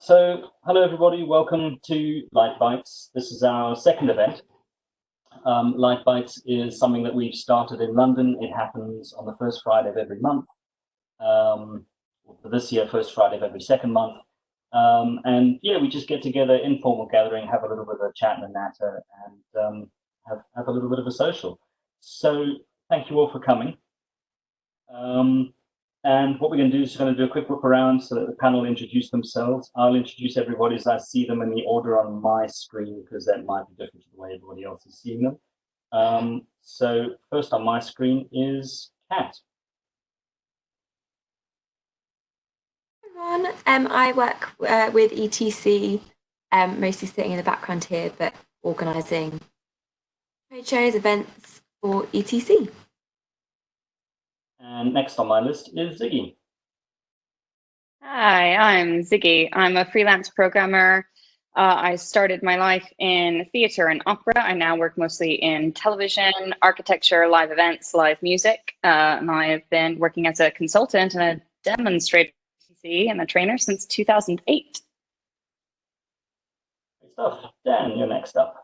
Hello everybody, welcome to Live Bytes. This is our second event. Live Bytes is something that we've started in London. It happens on the first Friday of every month. For this year, first Friday of every second month. And yeah, we just get together, informal gathering, have a little bit of a chat and a natter, and have a little bit of a social. So thank you all for coming. And what we're going to do is we're going to do a quick look around so that the panel introduce themselves. I'll introduce everybody as I see them in the order on my screen, because that might be different to the way everybody else is seeing them. So first on my screen is Kat. Everyone, I work with ETC, mostly sitting in the background here, but organising trade shows, events for ETC. And next on my list is Ziggy. Hi, I'm Ziggy. I'm a freelance programmer. I started my life in theatre and opera. I now work mostly in television, architecture, live events, live music. And I have been working as a consultant and a demonstrator and a trainer since 2008. Great stuff. Dan, you're next up.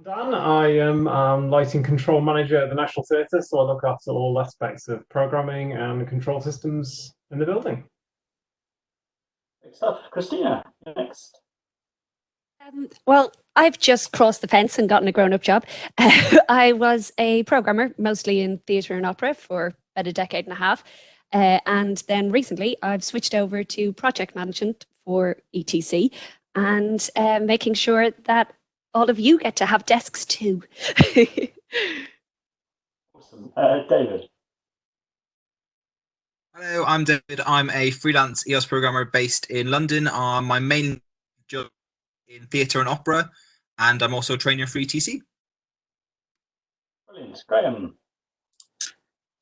Dan, I am lighting control manager at the National Theatre, so I look after all aspects of programming and control systems in the building. Great stuff. Christina, you're next. Well, I've just crossed the fence and gotten a grown-up job. I was a programmer, mostly in theatre and opera, for about a decade and a half. And then recently, I've switched over to project management for ETC and making sure that all of you get to have desks too. Awesome. David. Hello, I'm David. I'm a freelance EOS programmer based in London. My main job in theatre and opera, and I'm also a trainer for ETC. Brilliant. Graham.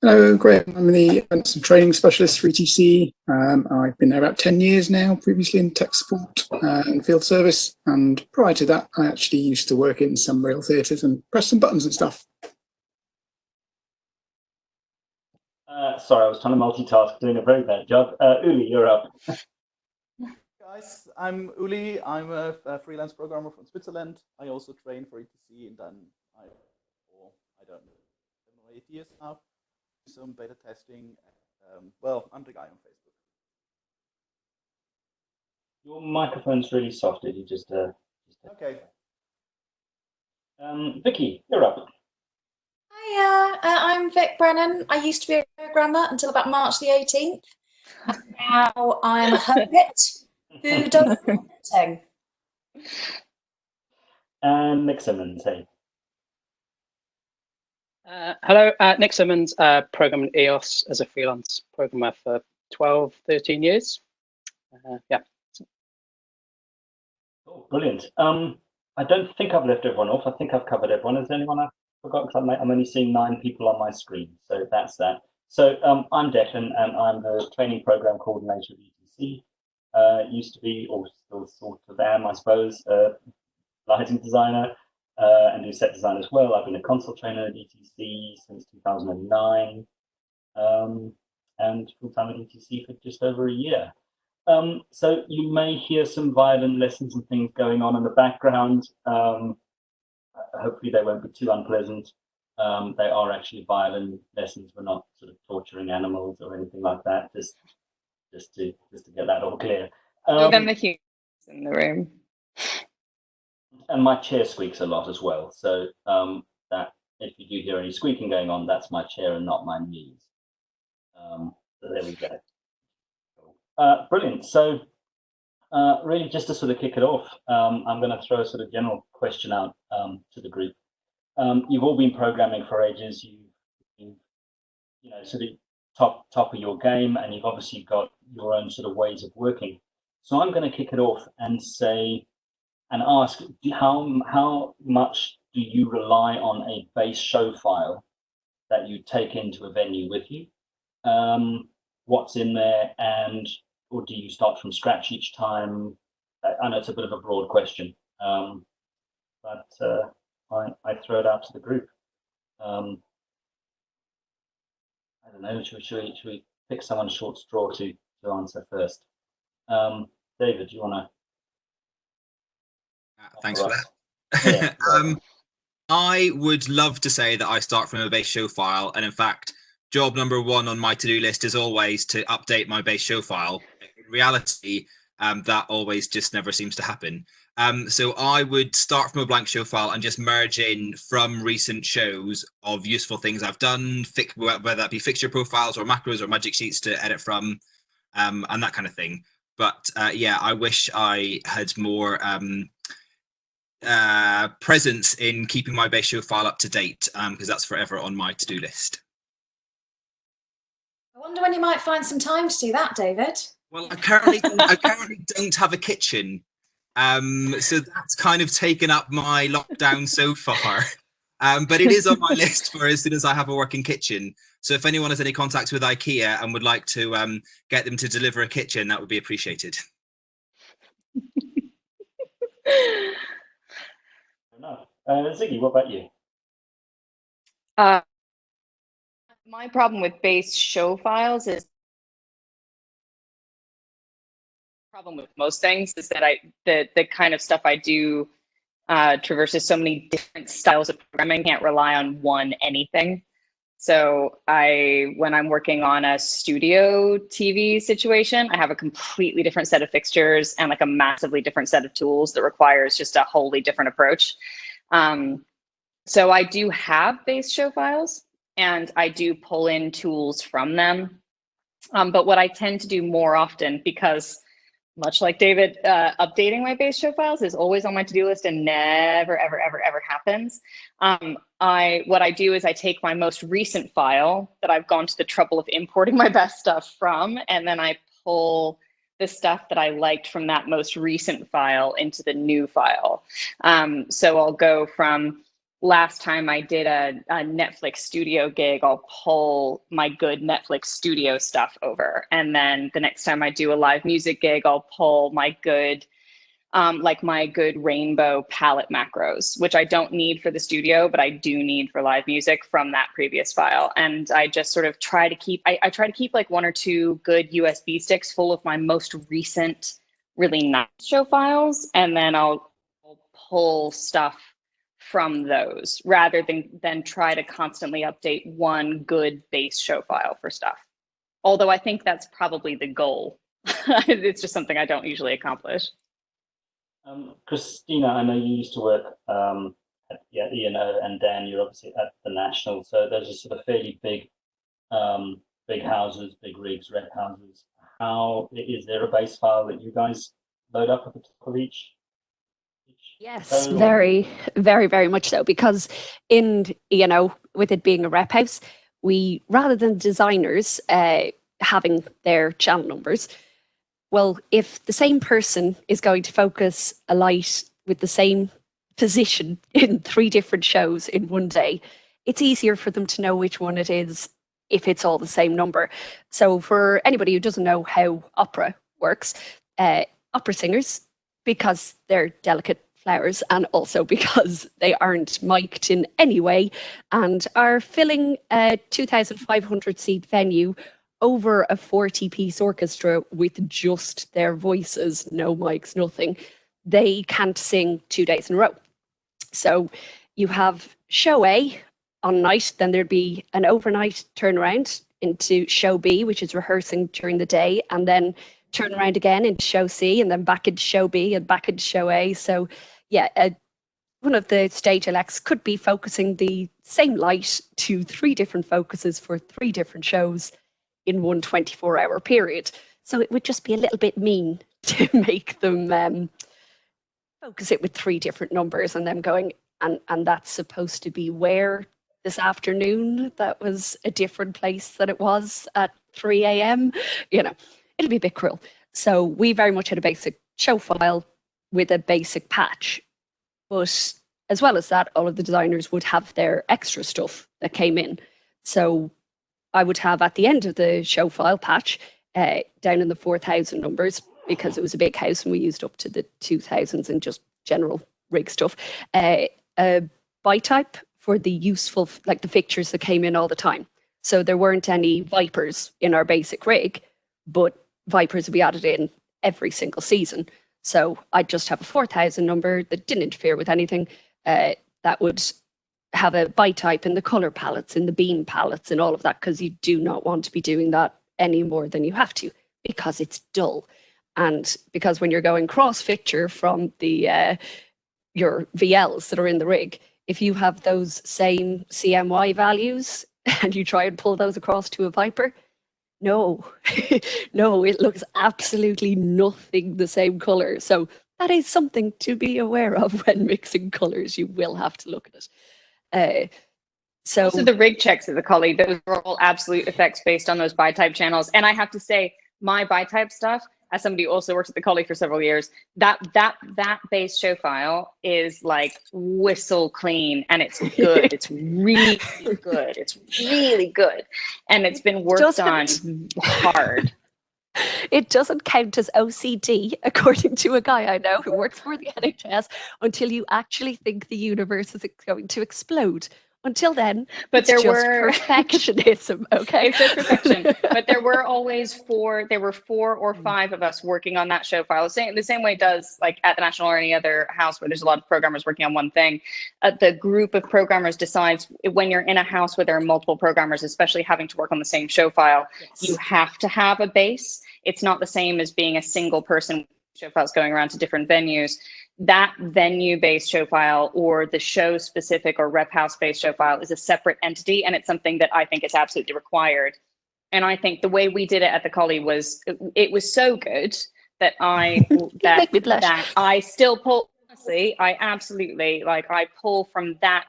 Hello, Graham. I'm the events and training specialist for ETC. I've been there about 10 years now, previously in tech support and field service. And prior to that, I actually used to work in some real theatres and press some buttons and stuff. Sorry, I was trying to multitask, doing a very bad job. Uli, you're up. Guys, I'm Uli. I'm a freelance programmer from Switzerland. I also train for ETC, and then I don't know, 7 or 8 years now. Some beta testing. Well, I'm the guy on Facebook. Your microphone's really soft. Did you just? Okay. Vicky, you're up. Hiya, I'm Vic Brennan. I used to be a programmer until about March the 18th. And now I'm a hermit who does editing. And Nick Simmons, hey. Hello, Nick Simmons, programming EOS as a freelance programmer for 12, 13 years. Yeah. Oh, brilliant. I don't think I've left everyone off. I think I've covered everyone. Is there anyone I've forgotten? Because I'm only seeing 9 people on my screen, so that's that. So I'm Declan, and I'm the training program coordinator at ETC. Used to be, or still sort of am, I suppose, lighting designer. And do set design as well. I've been a console trainer at ETC since 2009, and full-time at ETC for just over a year. So you may hear some violin lessons and things going on in the background. Hopefully they won't be too unpleasant. They are actually violin lessons. We're not sort of torturing animals or anything like that. Just to get that all clear. Then the humans in the room. And my chair squeaks a lot as well, so that if you do hear any squeaking going on, that's my chair and not my knees. So there we go. Brilliant. So really, just to sort of kick it off, I'm going to throw a sort of general question out to the group. You've all been programming for ages. You've sort of top of your game, and you've obviously got your own sort of ways of working. So I'm going to kick it off and say. And ask how much do you rely on a base show file that you take into a venue with you? What's in there, or do you start from scratch each time? I know it's a bit of a broad question, but I throw it out to the group. I don't know. Should we pick someone short straw to answer first? David, do you want Thanks for that. Yeah, I would love to say that I start from a base show file, and in fact, job number one on my to-do list is always to update my base show file. In reality, that always just never seems to happen. So I would start from a blank show file and just merge in from recent shows of useful things I've done, whether that be fixture profiles or macros or magic sheets to edit from, and that kind of thing. But yeah, I wish I had more presence in keeping my base show file up to date, because that's forever on my to-do list. I wonder when you might find some time to do that, David. Well, I currently don't have a kitchen, so that's kind of taken up my lockdown so far. But it is on my list for as soon as I have a working kitchen. So if anyone has any contacts with IKEA and would like to get them to deliver a kitchen, that would be appreciated. Ziggy, what about you? My problem with base show files is problem with most things is that the kind of stuff I do traverses so many different styles of programming, can't rely on one anything. So when I'm working on a studio TV situation, I have a completely different set of fixtures and like a massively different set of tools that requires just a wholly different approach. So I do have base show files and I do pull in tools from them. But what I tend to do more often, because much like David, updating my base show files is always on my to-do list and never, ever, ever, ever happens. What I do is I take my most recent file that I've gone to the trouble of importing my best stuff from, and then I pull the stuff that I liked from that most recent file into the new file. So I'll go from last time I did a Netflix studio gig, I'll pull my good Netflix studio stuff over. And then the next time I do a live music gig, I'll pull my good, my good rainbow palette macros, which I don't need for the studio, but I do need for live music from that previous file. And I just sort of try to keep, I try to keep like one or two good USB sticks full of my most recent, really nice show files. And then I'll pull stuff from those rather than try to constantly update one good base show file for stuff. Although I think that's probably the goal. It's just something I don't usually accomplish. Christina, I know you used to work at E&O, and Dan, you're obviously at the National. So those are sort of fairly big houses, big rigs, rep houses. How is there a base file that you guys load up at the top of each? Yes, very, very, very much so. Because with it being a rep house, we, rather than designers having their channel numbers, well, if the same person is going to focus a light with the same position in 3 different shows in one day, it's easier for them to know which one it is if it's all the same number. So for anybody who doesn't know how opera works, opera singers, because they're delicate flowers and also because they aren't mic'd in any way and are filling a 2,500 seat venue over a 40-piece orchestra with just their voices, no mics, nothing, they can't sing 2 days in a row. So you have show A on night, then there'd be an overnight turnaround into show B, which is rehearsing during the day, and then turn around again into show C, and then back into show B and back into show A. So yeah, one of the stage elects could be focusing the same light to 3 different focuses for 3 different shows in one 24-hour period. So it would just be a little bit mean to make them focus it with 3 different numbers and them going, and that's supposed to be where this afternoon, that was a different place than it was at 3 a.m. It'd be a bit cruel. So we very much had a basic show file with a basic patch. But as well as that, all of the designers would have their extra stuff that came in. So I would have at the end of the show file patch, down in the 4,000 numbers, because it was a big house and we used up to the 2,000s and just general rig stuff, a byte type for the useful, like the fixtures that came in all the time. So there weren't any Vipers in our basic rig, but Vipers would be added in every single season. So I'd just have a 4000 number that didn't interfere with anything, that would have a byte type in the color palettes, in the beam palettes and all of that, because you do not want to be doing that any more than you have to, because it's dull. And because when you're going cross fixture from the your VLs that are in the rig, if you have those same CMY values and you try and pull those across to a Viper, no, no, it looks absolutely nothing the same color. So that is something to be aware of when mixing colors. You will have to look at it. So the rig checks at the Collie, those are all absolute effects based on those bi-type channels. And I have to say, my bi-type stuff, as somebody who also worked at the Collie for several years, that base show file is like whistle clean, and it's good. It's really good. It's really good, and it's been worked on hard. It doesn't count as OCD, according to a guy I know who works for the NHS, until you actually think the universe is going to explode. Until then, but it's there just were perfectionism, okay? It's just perfection. But there were 4 or 5 of us working on that show file. The same way it does like at the National or any other house where there's a lot of programmers working on one thing. The group of programmers decides when you're in a house where there are multiple programmers, especially having to work on the same show file, you have to have a base. It's not the same as being a single person show files going around to different venues. That venue-based show file or the show-specific or rep house-based show file is a separate entity, and it's something that I think is absolutely required. And I think the way we did it at the Collie was, it was so good that I still pull. Honestly, I absolutely I pull from back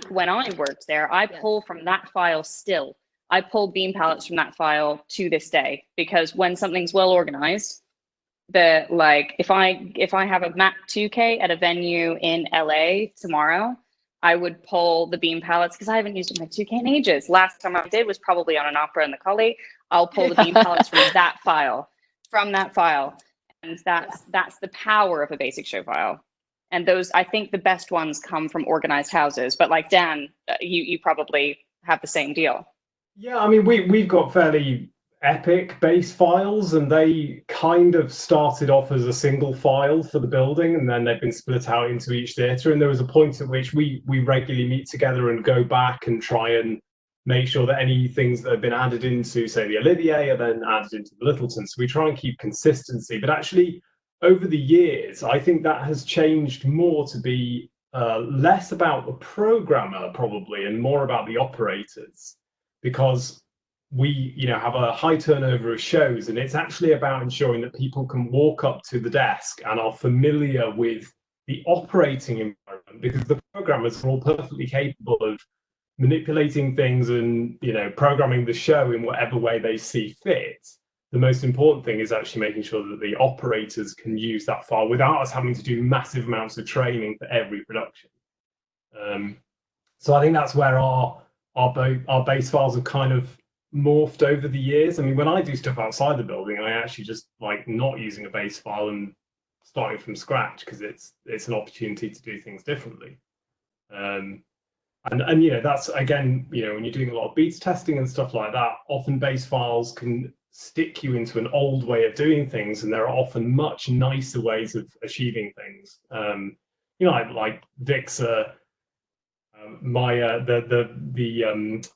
when I worked there. I pull from that file still. I pull beam palettes from that file to this day, because when something's well organized, if I have a Mac 2K at a venue in LA tomorrow, I would pull the beam palettes, because I haven't used a Mac 2K in ages. Last time I did was probably on an Opera in the Collie. I'll pull the beam palettes from that file, and that's the power of a basic show file. And those, I think the best ones come from organized houses. But like Dan, you probably have the same deal. Yeah, I mean, we've got fairly epic base files, and they kind of started off as a single file for the building, and then they've been split out into each theatre. And there was a point at which we regularly meet together and go back and try and make sure that any things that have been added into, say, the Olivier are then added into the Littleton. So we try and keep consistency. But actually, over the years, I think that has changed more to be less about the programmer probably and more about the operators, because we have a high turnover of shows, and it's actually about ensuring that people can walk up to the desk and are familiar with the operating environment, because the programmers are all perfectly capable of manipulating things and programming the show in whatever way they see fit. The most important thing is actually making sure that the operators can use that file without us having to do massive amounts of training for every production. So I think that's where our base files have kind of morphed over the years. I mean, when I do stuff outside the building, I actually just like not using a base file and starting from scratch, because it's an opportunity to do things differently. And that's again, when you're doing a lot of beats testing and stuff like that, often base files can stick you into an old way of doing things, and there are often much nicer ways of achieving things. Like Vic's the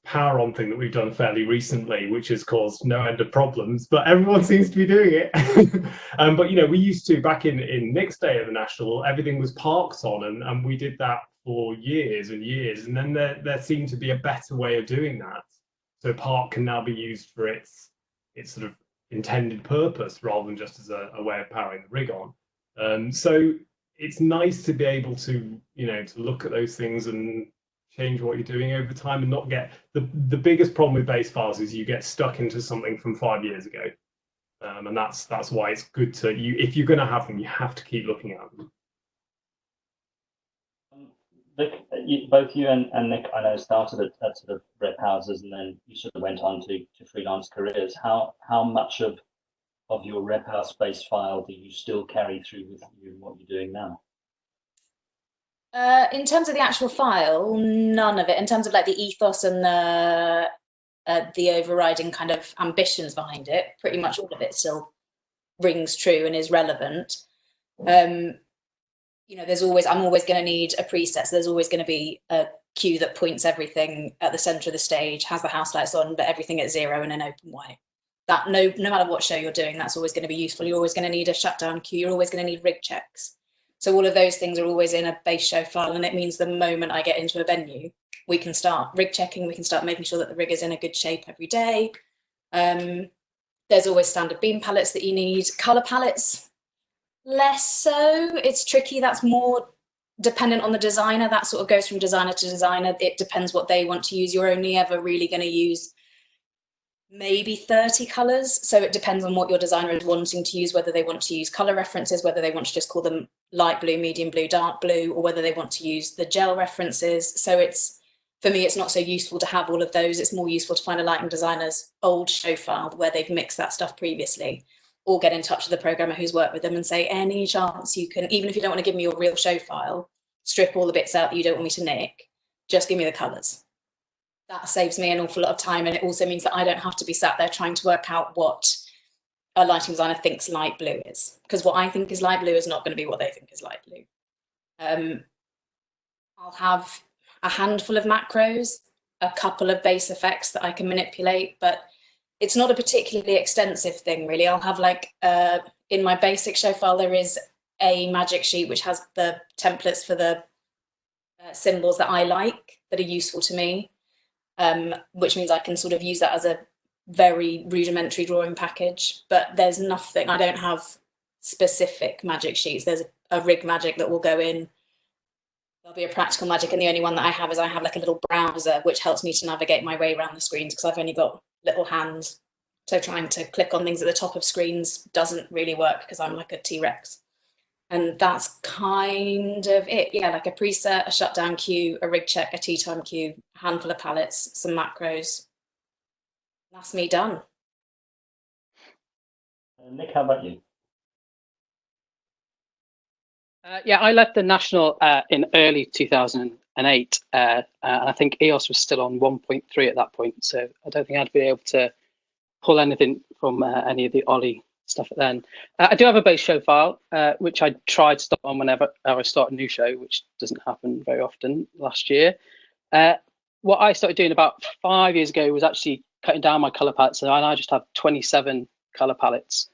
power on thing that we've done fairly recently, which has caused no end of problems, but everyone seems to be doing it. But we used to, back in Nick's day at the National, everything was parked on, and we did that for years and years, and then there seemed to be a better way of doing that. So park can now be used for its sort of intended purpose rather than just as a way of powering the rig on. So it's nice to be able to to look at those things and change what you're doing over time, and not get the biggest problem with base files is you get stuck into something from 5 years ago, and that's why it's good to if you're going to have them, you have to keep looking at them. Both you and Nick, I know, started at sort of rep houses, and then you sort of went on to freelance careers. How much of your rep house base file do you still carry through with you and what you're doing now? In terms of the actual file, none of it. In terms of like the ethos and the overriding kind of ambitions behind it, pretty much all of it still rings true and is relevant. You know, I'm always going to need a preset. So there's always going to be a cue that points everything at the center of the stage, has the house lights on, but everything at 0 and an open white. That no matter what show you're doing, that's always going to be useful. You're always going to need a shutdown cue. You're always going to need rig checks. So all of those things are always in a base show file, and it means the moment I get into a venue, we can start rig checking. We can start making sure that the rig is in a good shape every day. There's always standard beam palettes that you need. Color palettes, less so. It's tricky. That's more dependent on the designer. That sort of goes from designer to designer. It depends what they want to use. You're only ever really going to use maybe 30 colors. So it depends on what your designer is wanting to use, whether they want to use color references, whether they want to just call them light blue, medium blue, dark blue, or whether they want to use the gel references. So it's, for me, it's not so useful to have all of those. It's more useful to find a lighting designer's old show file where they've mixed that stuff previously, or get in touch with the programmer who's worked with them and say, any chance you can, even if you don't want to give me your real show file, strip all the bits out that you don't want me to nick, just give me the colors. That saves me an awful lot of time, and it also means that I don't have to be sat there trying to work out what a lighting designer thinks light blue is, because what I think is light blue is not going to be what they think is light blue. I'll have a handful of macros, a couple of base effects that I can manipulate, but it's not a particularly extensive thing, really. I'll have like, in my basic show file, there is a magic sheet which has the templates for the symbols that I like, that are useful to me. Which means I can sort of use that as a very rudimentary drawing package, but there's nothing, I don't have specific magic sheets. There's a rig magic that will go in, there'll be a practical magic, and the only one that I have is I have like a little browser which helps me to navigate my way around the screens, because I've only got little hands, so trying to click on things at the top of screens doesn't really work because I'm like a T-Rex. And that's kind of it. Yeah, like a preset, a shutdown cue, a rig check, a tea time cue, a handful of palettes, some macros. That's me done. Nick, how about you? Yeah, I left the National in early 2008, and I think EOS was still on 1.3 at that point, so I don't think I'd be able to pull anything from any of the Ollie stuff then. I do have a base show file, which I tried to stop on whenever I start a new show, which doesn't happen very often last year. What I started doing about 5 years ago was actually cutting down my color palettes, so I just have 27 color palettes,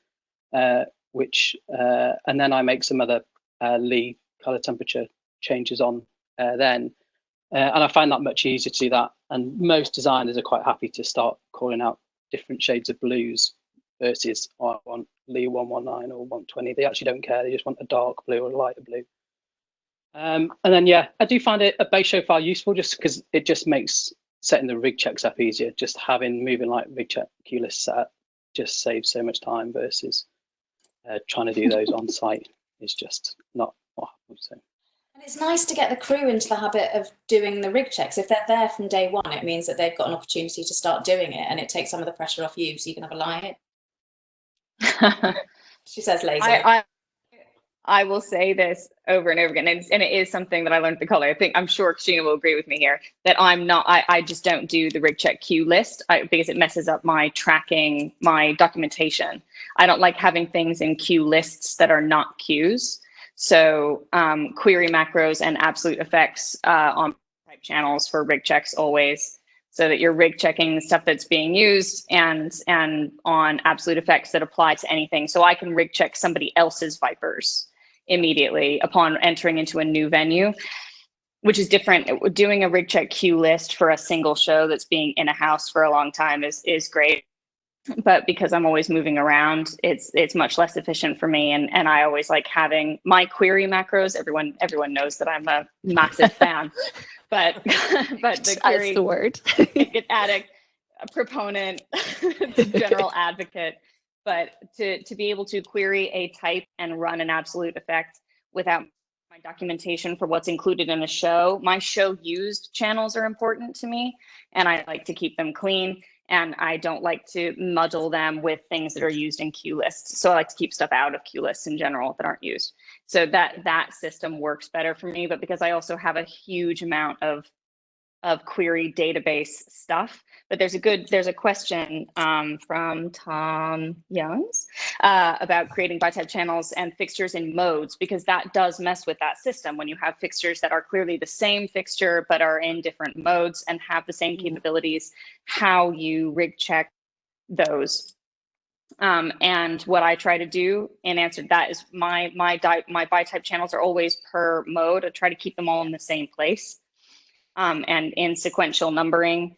and then I make some other Lee color temperature changes on then. And I find that much easier to do that. And most designers are quite happy to start calling out different shades of blues versus, oh, I want Lee 119 or 120. They actually don't care. They just want a dark blue or a lighter blue. And then, yeah, I do find a base show file useful just because it just makes setting the rig checks up easier. Just having moving like rig check cue list set up just saves so much time versus trying to do those on site. Is just not what happens. So. And it's nice to get the crew into the habit of doing the rig checks. If they're there from day one, it means that they've got an opportunity to start doing it, and it takes some of the pressure off you, so you can have a lie. She says lazy. I will say this over and over again, and it is something that I learned at the color. I'm sure Christina will agree with me here, that I just don't do the rig check cue list because it messes up my tracking, my documentation. I don't like having things in cue lists that are not cues. So query macros and absolute effects on type channels for rig checks always, so that you're rig checking the stuff that's being used and on absolute effects that apply to anything. So I can rig check somebody else's Vipers immediately upon entering into a new venue, which is different. Doing a rig check cue list for a single show that's being in a house for a long time is great. But because I'm always moving around, it's much less efficient for me. And I always like having my query macros. Everyone knows that I'm a massive fan. But the query, that's the word. addict, a proponent, general advocate. But to be able to query a type and run an absolute effect without my documentation for what's included in a show, my show used channels are important to me, and I like to keep them clean. And I don't like to muddle them with things that are used in cue lists. So I like to keep stuff out of cue lists in general that aren't used. So that system works better for me. But because I also have a huge amount of query database stuff. But there's a question from Tom Youngs about creating byte type channels and fixtures in modes, because that does mess with that system when you have fixtures that are clearly the same fixture but are in different modes and have the same capabilities, how you rig check those. And what I try to do in answer to that is my byte type channels are always per mode. I try to keep them all in the same place and in sequential numbering.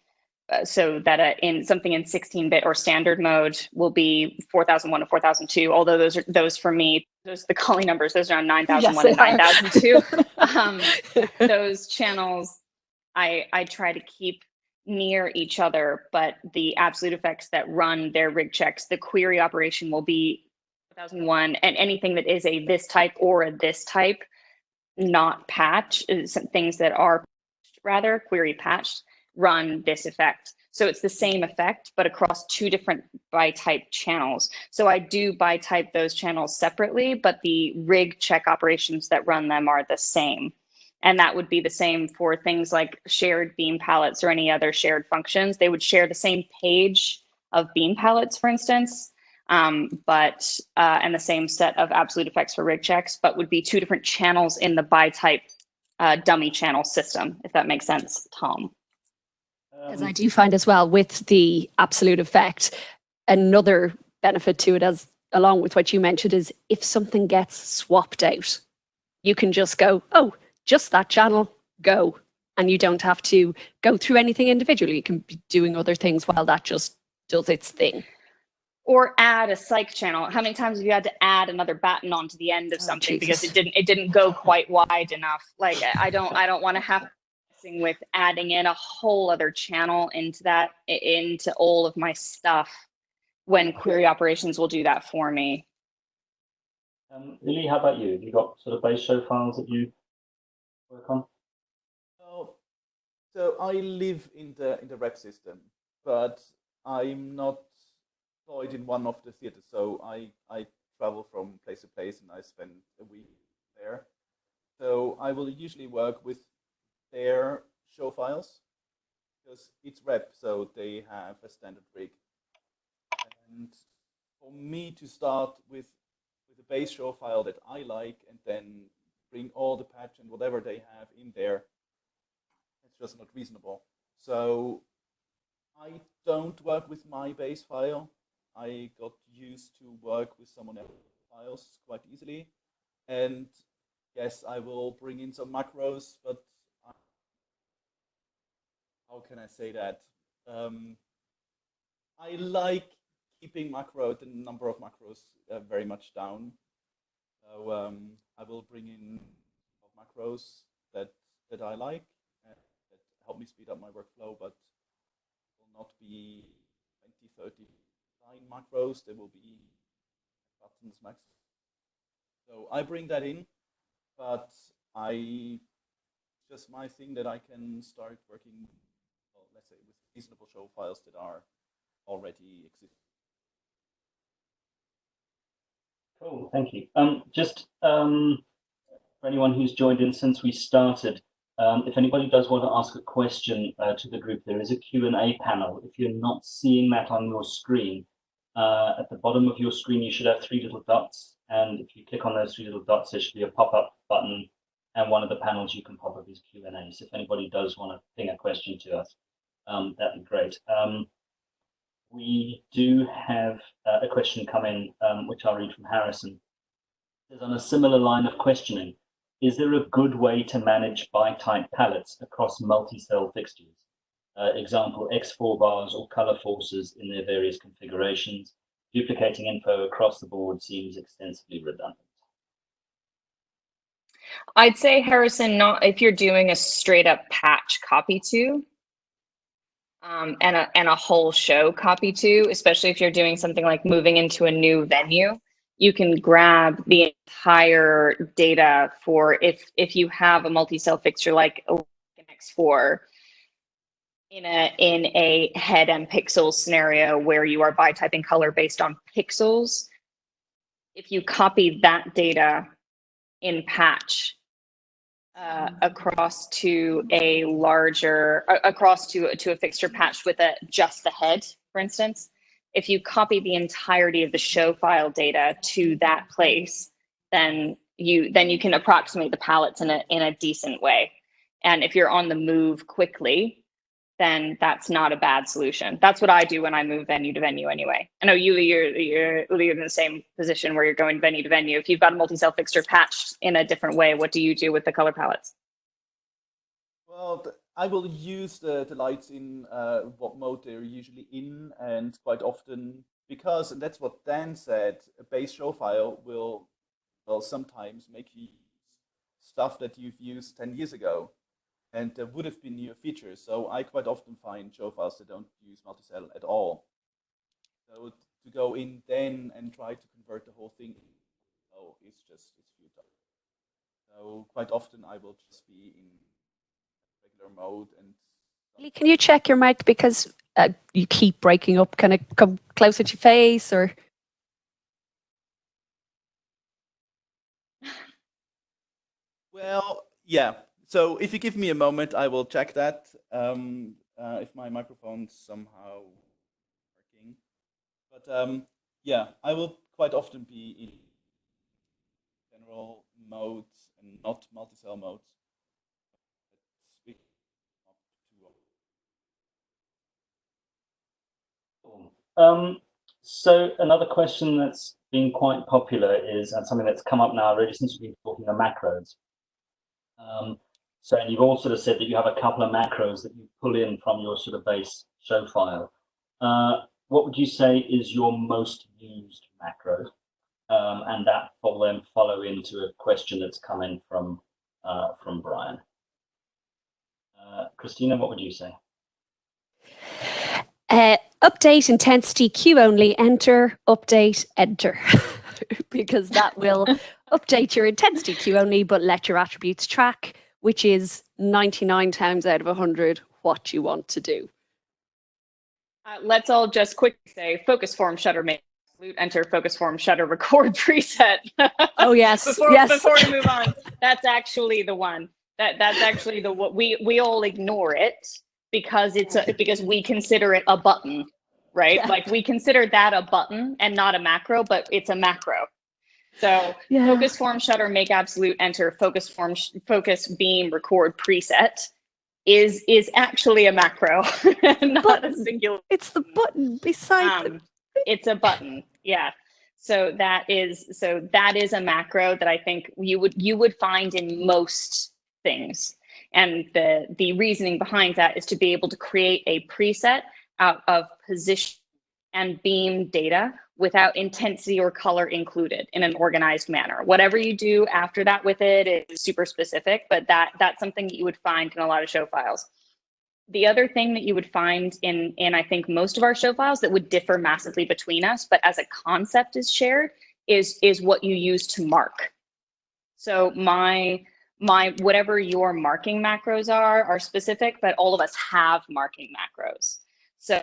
So that in something in 16-bit or standard mode will be 4001 to 4002. Although those for me, those are the calling numbers. Those are on 9001 and 9002. Those channels, I try to keep near each other, but the absolute effects that run their rig checks, the query operation will be 4001, and anything that is a this type or a this type, not patch, things that are rather query patched, run this effect. So it's the same effect, but across two different byte type channels. So I do byte type those channels separately, but the rig check operations that run them are the same. And that would be the same for things like shared beam palettes or any other shared functions. They would share the same page of beam palettes, for instance, and the same set of absolute effects for rig checks, but would be two different channels in the byte type dummy channel system, if that makes sense, Tom. As I do find as well with the absolute effect, another benefit to it, as along with what you mentioned, is if something gets swapped out, you can just go, oh, just that channel, go. And you don't have to go through anything individually. You can be doing other things while that just does its thing. Or add a psych channel. How many times have you had to add another batten onto the end of something because it didn't go quite wide enough? Like I don't want to have with adding in a whole other channel into all of my stuff when query operations will do that for me. Lily, how about you? Have you got sort of base show files that you work on? So I live in the rep system, but I'm not employed in one of the theaters. So I travel from place to place and I spend a week there. So I will usually work with their show files because it's rep, so they have a standard rig. And for me to start with a base show file that I like and then bring all the patch and whatever they have in there, it's just not reasonable. So I don't work with my base file. I got used to work with someone else's files quite easily. And yes, I will bring in some macros, but how can I say that? I like keeping the number of macros very much down. So I will bring in macros that I like and that help me speed up my workflow, but will not be 20, 30 line macros. There will be buttons max. So I bring that in, but just my thing that I can start working, well, let's say, with reasonable show files that are already existing. Cool, thank you. Just for anyone who's joined in since we started, if anybody does want to ask a question to the group, there is a Q&A panel. If you're not seeing that on your screen, at the bottom of your screen, you should have 3 little dots. And if you click on those 3 little dots, there should be a pop-up button. And one of the panels you can pop up is Q&A. So if anybody does want to ping a question to us, that'd be great. We do have a question come in, which I'll read from Harrison. It says, on a similar line of questioning, is there a good way to manage byte-type palettes across multi-cell fixtures? Example, X4 bars or color forces in their various configurations. Duplicating info across the board seems extensively redundant. I'd say, Harrison, not if you're doing a straight up patch copy to, and a whole show copy to, especially if you're doing something like moving into a new venue, you can grab the entire data for if you have a multi-cell fixture like an X4 in a head and pixels scenario where you are byte typing color based on pixels. If you copy that data in patch across to a larger, across to a fixture patch with just the head, for instance. If you copy the entirety of the show file data to that place, then you can approximate the palettes in a decent way. And if you're on the move quickly, then that's not a bad solution. That's what I do when I move venue to venue anyway. I know you're in the same position where you're going venue to venue. If you've got a multi-cell fixture patched in a different way, what do you do with the color palettes? Well, I will use the lights in what mode they're usually in, and quite often, because, and that's what Dan said, a base show file will sometimes make you use stuff that you've used 10 years ago. And there would have been newer features. So I quite often find show files that don't use multicell at all. So to go in then and try to convert the whole thing, it's futile. So quite often I will just be in regular mode. And can you check your mic, because you keep breaking up? Can it come closer to your face, or? Well, yeah. So if you give me a moment, I will check that, if my microphone's somehow working. But yeah, I will quite often be in general modes and not multi-cell modes. So another question that's been quite popular is, and something that's come up now really since we've been talking of macros. So, and you've all sort of said that you have a couple of macros that you pull in from your sort of base show file. What would you say is your most used macro? And that will then follow into a question that's come in from Brian. Christina, what would you say? Update intensity queue only, enter, update, enter. Because that will update your intensity queue only, but let your attributes track, which is 99 times out of 100 what you want to do. Let's all just quickly say focus form shutter make absolute, enter focus form shutter record preset. Oh yes, before we move on, that's actually the one. That's actually the what we all ignore it because because we consider it a button, right? Yeah. Like we consider that a button and not a macro, but it's a macro. So yeah. Focus form shutter make absolute, enter focus form focus beam record preset is actually a macro, not button. A singular. It's the button beside it's a button, yeah. So that is a macro that I think you would find in most things. And the reasoning behind that is to be able to create a preset out of position and beam data without intensity or color included in an organized manner. Whatever you do after that with it is super specific, but that's something that you would find in a lot of show files. The other thing that you would find in I think most of our show files that would differ massively between us, but as a concept is shared, is what you use to mark. So my whatever your marking macros are specific, but all of us have marking macros. So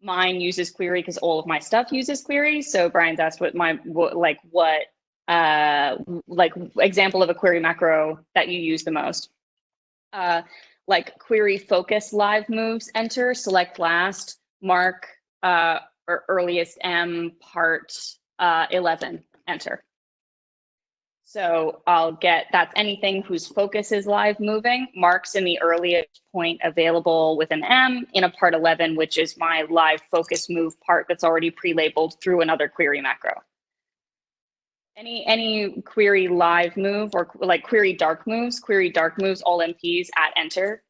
mine uses query because all of my stuff uses query. So Brian's asked what example of a query macro that you use the most. Like query focus live moves, enter, select last, mark or earliest M part 11, enter. So I'll get, that's anything whose focus is live moving, marks in the earliest point available with an M in a part 11, which is my live focus move part that's already pre-labeled through another query macro. Any query live move or like query dark moves, all MPs at enter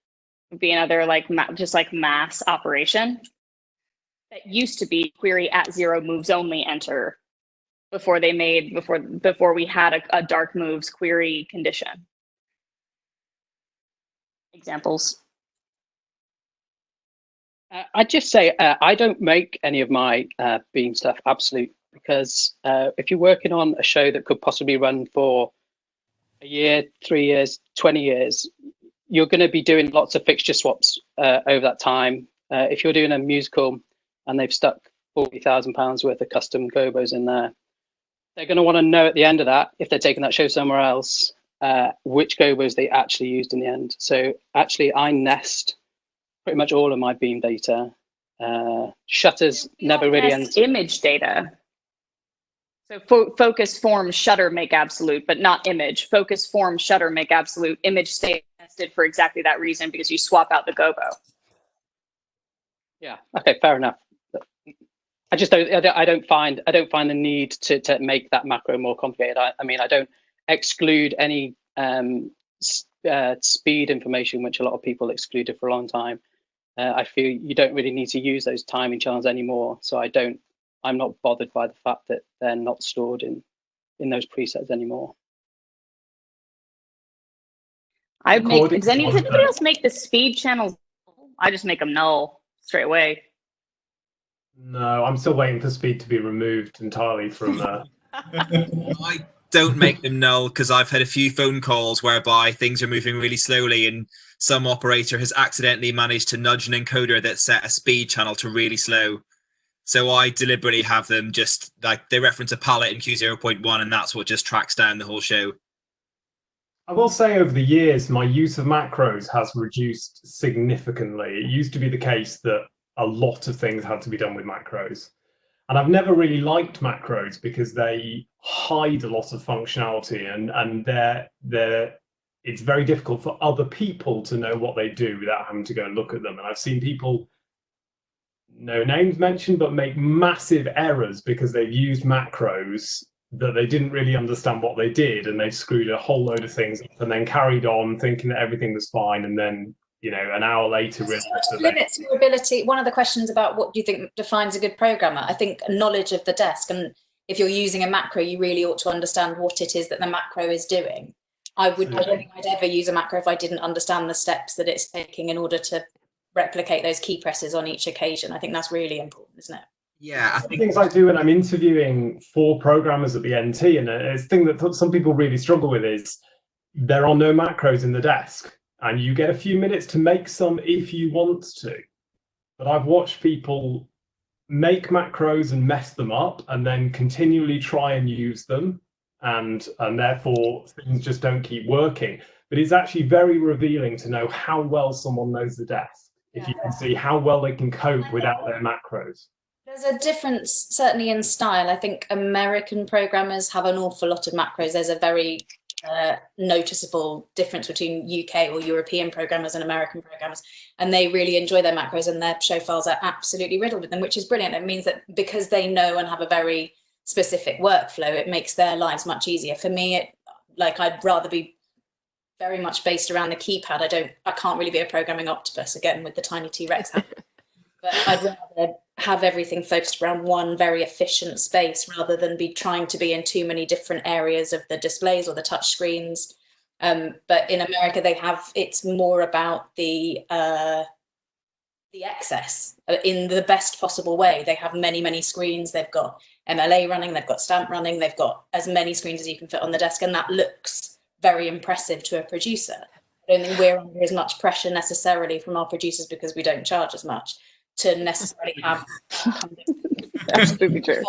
would be another like just like mass operation. That used to be query at 0 moves only enter before we had a dark moves query condition. Examples. I'd just say I don't make any of my beam stuff absolute, because if you're working on a show that could possibly run for a year, 3 years, 20 years, you're going to be doing lots of fixture swaps over that time. If you're doing a musical and they've stuck £40,000 worth of custom gobos in there, they're going to want to know at the end of that, if they're taking that show somewhere else, which gobos they actually used in the end. So actually, I nest pretty much all of my beam data. Shutters never really Nest image data. So focus, form, shutter make absolute, but not image. Focus, form, shutter make absolute. Image stay nested for exactly that reason, because you swap out the gobo. Yeah. Okay. Fair enough. I just don't. I don't find the need to make that macro more complicated. I mean, I don't exclude any speed information, which a lot of people excluded for a long time. I feel you don't really need to use those timing channels anymore. So I'm not bothered by the fact that they're not stored in those presets anymore. Does anybody else make the speed channels? I just make them null straight away. No, I'm still waiting for speed to be removed entirely from. I don't make them null because I've had a few phone calls whereby things are moving really slowly and some operator has accidentally managed to nudge an encoder that set a speed channel to really slow. So I deliberately have them just like they reference a palette in Q0.1 and that's what just tracks down the whole show. I will say over the years, my use of macros has reduced significantly. It used to be the case that a lot of things had to be done with macros. And I've never really liked macros because they hide a lot of functionality and it's very difficult for other people to know what they do without having to go and look at them. And I've seen people, no names mentioned, but make massive errors because they've used macros that they didn't really understand what they did, and they screwed a whole load of things up and then carried on thinking that everything was fine, and then an hour later realized that limits your ability. One of the questions about what do you think defines a good programmer, I think knowledge of the desk, and if you're using a macro, you really ought to understand what it is that the macro is doing. I don't think I'd ever use a macro if I didn't understand the steps that it's taking in order to replicate those key presses on each occasion. I think that's really important, isn't it? Yeah, I think things I do when I'm interviewing for programmers at the NT, and a thing that some people really struggle with is there are no macros in the desk, and you get a few minutes to make some if you want to. But I've watched people make macros and mess them up, and then continually try and use them, and therefore things just don't keep working. But it's actually very revealing to know how well someone knows the desk, if you can see how well they can cope without their macros. There's a difference, certainly in style. I think American programmers have an awful lot of macros. There's a very noticeable difference between UK or European programmers and American programmers, and they really enjoy their macros, and their show files are absolutely riddled with them, which is brilliant. It means that because they know and have a very specific workflow, it makes their lives much easier. For me, I'd rather be very much based around the keypad. I can't really be a programming octopus again with the tiny T-Rex hand. But I'd rather have everything focused around one very efficient space rather than be trying to be in too many different areas of the displays or the touch screens. But in America, it's more about the excess in the best possible way. They have many, many screens. They've got MLA running, they've got stamp running, they've got as many screens as you can fit on the desk, and that looks very impressive to a producer. I don't think we're under as much pressure necessarily from our producers because we don't charge as much to necessarily have absolutely true.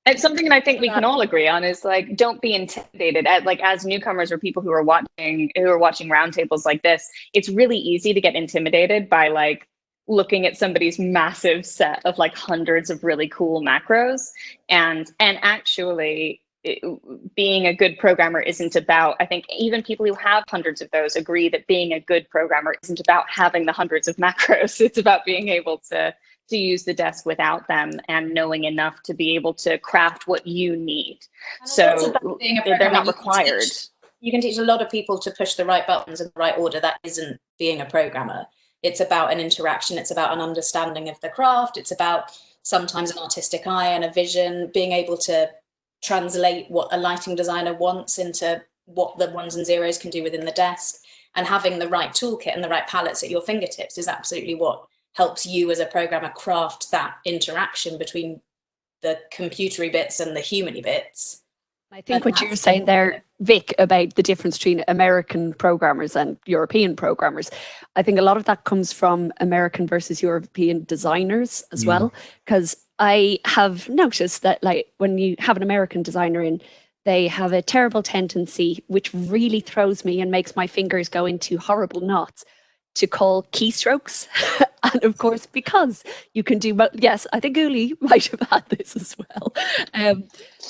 It's something that I think we can all agree on is don't be intimidated as newcomers or people who are watching roundtables like this. It's really easy to get intimidated by looking at somebody's massive set of hundreds of really cool macros, and actually being a good programmer isn't about, I think even people who have hundreds of those agree that being a good programmer isn't about having the hundreds of macros. It's about being able to use the desk without them and knowing enough to be able to craft what you need. So they're not required. You can teach a lot of people to push the right buttons in the right order. That isn't being a programmer. It's about an interaction. It's about an understanding of the craft. It's about sometimes an artistic eye and a vision, being able to translate what a lighting designer wants into what the ones and zeros can do within the desk, and having the right toolkit and the right palettes at your fingertips is absolutely what helps you as a programmer craft that interaction between the computery bits and the humany bits. I think what you're saying there, Vic, about the difference between American programmers and European programmers, I think a lot of that comes from American versus European designers as well, because I have noticed that when you have an American designer in, they have a terrible tendency, which really throws me and makes my fingers go into horrible knots, to call keystrokes. And of course, because you can do, yes, I think Uli might have had this as well,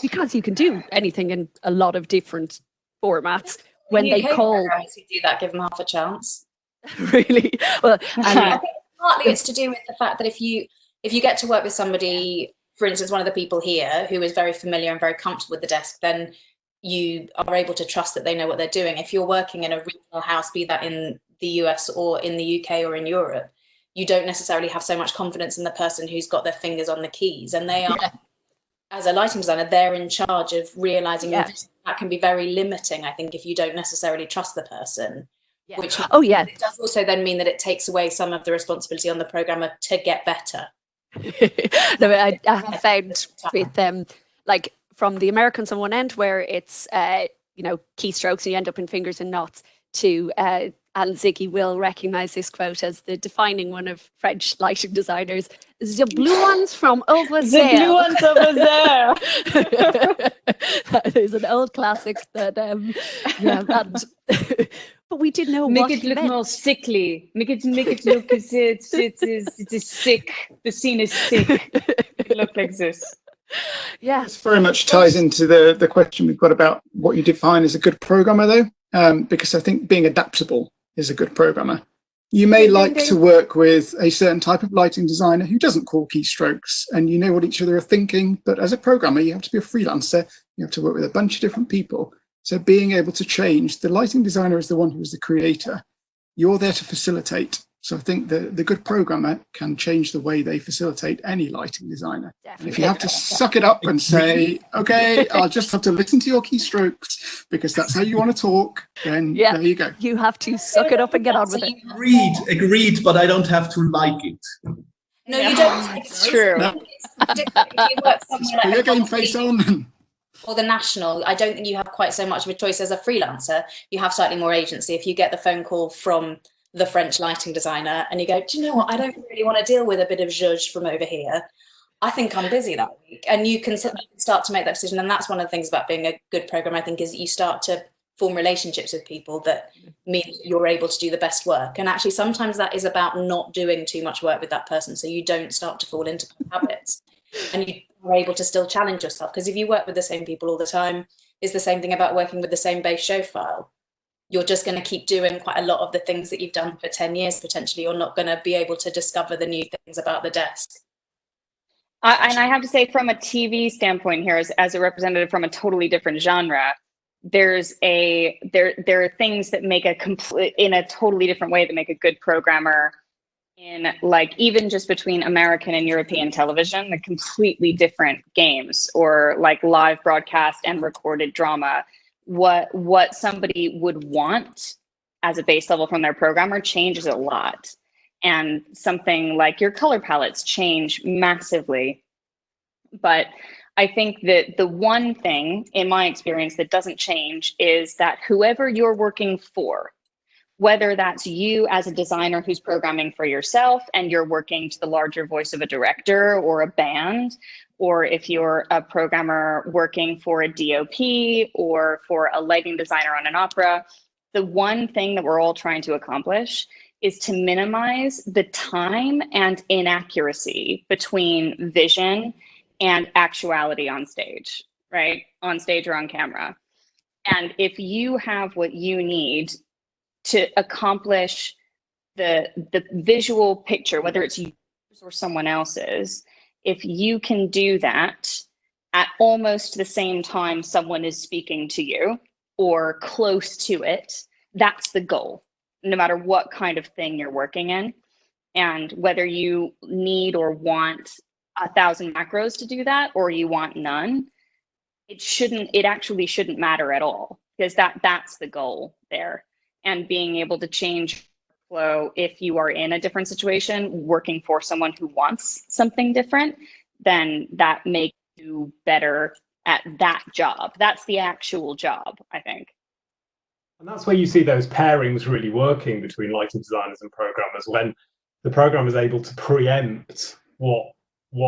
because you can do anything in a lot of different formats. When they call, who do that, give them half a chance. Really, well, I think partly it's to do with the fact that if you get to work with somebody, for instance, one of the people here who is very familiar and very comfortable with the desk, then you are able to trust that they know what they're doing. If you're working in a regional house, be that in the US or in the UK or in Europe, you don't necessarily have so much confidence in the person who's got their fingers on the keys, and they are, as a lighting designer, they're in charge of realizing your vision. That can be very limiting, I think, if you don't necessarily trust the person. Yeah. Which it does also then mean that it takes away some of the responsibility on the programmer to get better. No, I have found with them, like from the Americans on one end, where it's keystrokes and you end up in fingers and knots, to and Ziggy will recognize this quote as the defining one of French lighting designers: "The blue ones from over there." The blue ones over there. That is an old classic. That but we didn't know make what it he look meant. more sickly. Make it look as it is sick. The scene is sick. It look like this. Yeah, this very much ties into the question we've got about what you define as a good programmer, though, because I think being adaptable is a good programmer. You may like to work with a certain type of lighting designer who doesn't call keystrokes, and you know what each other are thinking. But as a programmer, you have to be a freelancer. You have to work with a bunch of different people. So being able to change, the lighting designer is the one who is the creator. You're there to facilitate. So I think the good programmer can change the way they facilitate any lighting designer. And if you have to suck it up and say, okay, I'll just have to listen to your keystrokes because that's how you want to talk, then there you go. You have to suck it up and get on with it. Agreed, but I don't have to like it. No, you don't. It's true. No. It's different. If you work somewhere like your game face on. Or the National, I don't think you have quite so much of a choice as a freelancer. You have slightly more agency. If you get the phone call from the French lighting designer and you go, do you know what, I don't really want to deal with a bit of zhuzh from over here. I think I'm busy that week. And you can start to make that decision. And that's one of the things about being a good programmer, I think, is you start to form relationships with people that mean you're able to do the best work. And actually, sometimes that is about not doing too much work with that person, so you don't start to fall into habits. And you are able to still challenge yourself, because if you work with the same people all the time, it's the same thing about working with the same base show file. You're just going to keep doing quite a lot of the things that you've done for 10 years, potentially. You're not going to be able to discover the new things about the desk. And I have to say, from a TV standpoint here, as a representative from a totally different genre, there are things that make in a totally different way that make a good programmer. In like even just between American and European television, the completely different games, or like live broadcast and recorded drama, what somebody would want as a base level from their programmer changes a lot. And something like your color palettes change massively. But I think that the one thing in my experience that doesn't change is that whoever you're working for, whether that's you as a designer who's programming for yourself and you're working to the larger voice of a director or a band, or if you're a programmer working for a DOP or for a lighting designer on an opera, the one thing that we're all trying to accomplish is to minimize the time and inaccuracy between vision and actuality on stage, right? On stage or on camera. And if you have what you need to accomplish the visual picture, whether it's yours or someone else's, if you can do that at almost the same time someone is speaking to you or close to it, that's the goal, no matter what kind of thing you're working in. And whether you need or want 1,000 macros to do that, or you want none, it actually shouldn't matter at all, because that's the goal there. And being able to change flow if you are in a different situation, working for someone who wants something different, then that makes you better at that job. That's the actual job, I think. And that's where you see those pairings really working between lighting designers and programmers, when the programmer is able to preempt what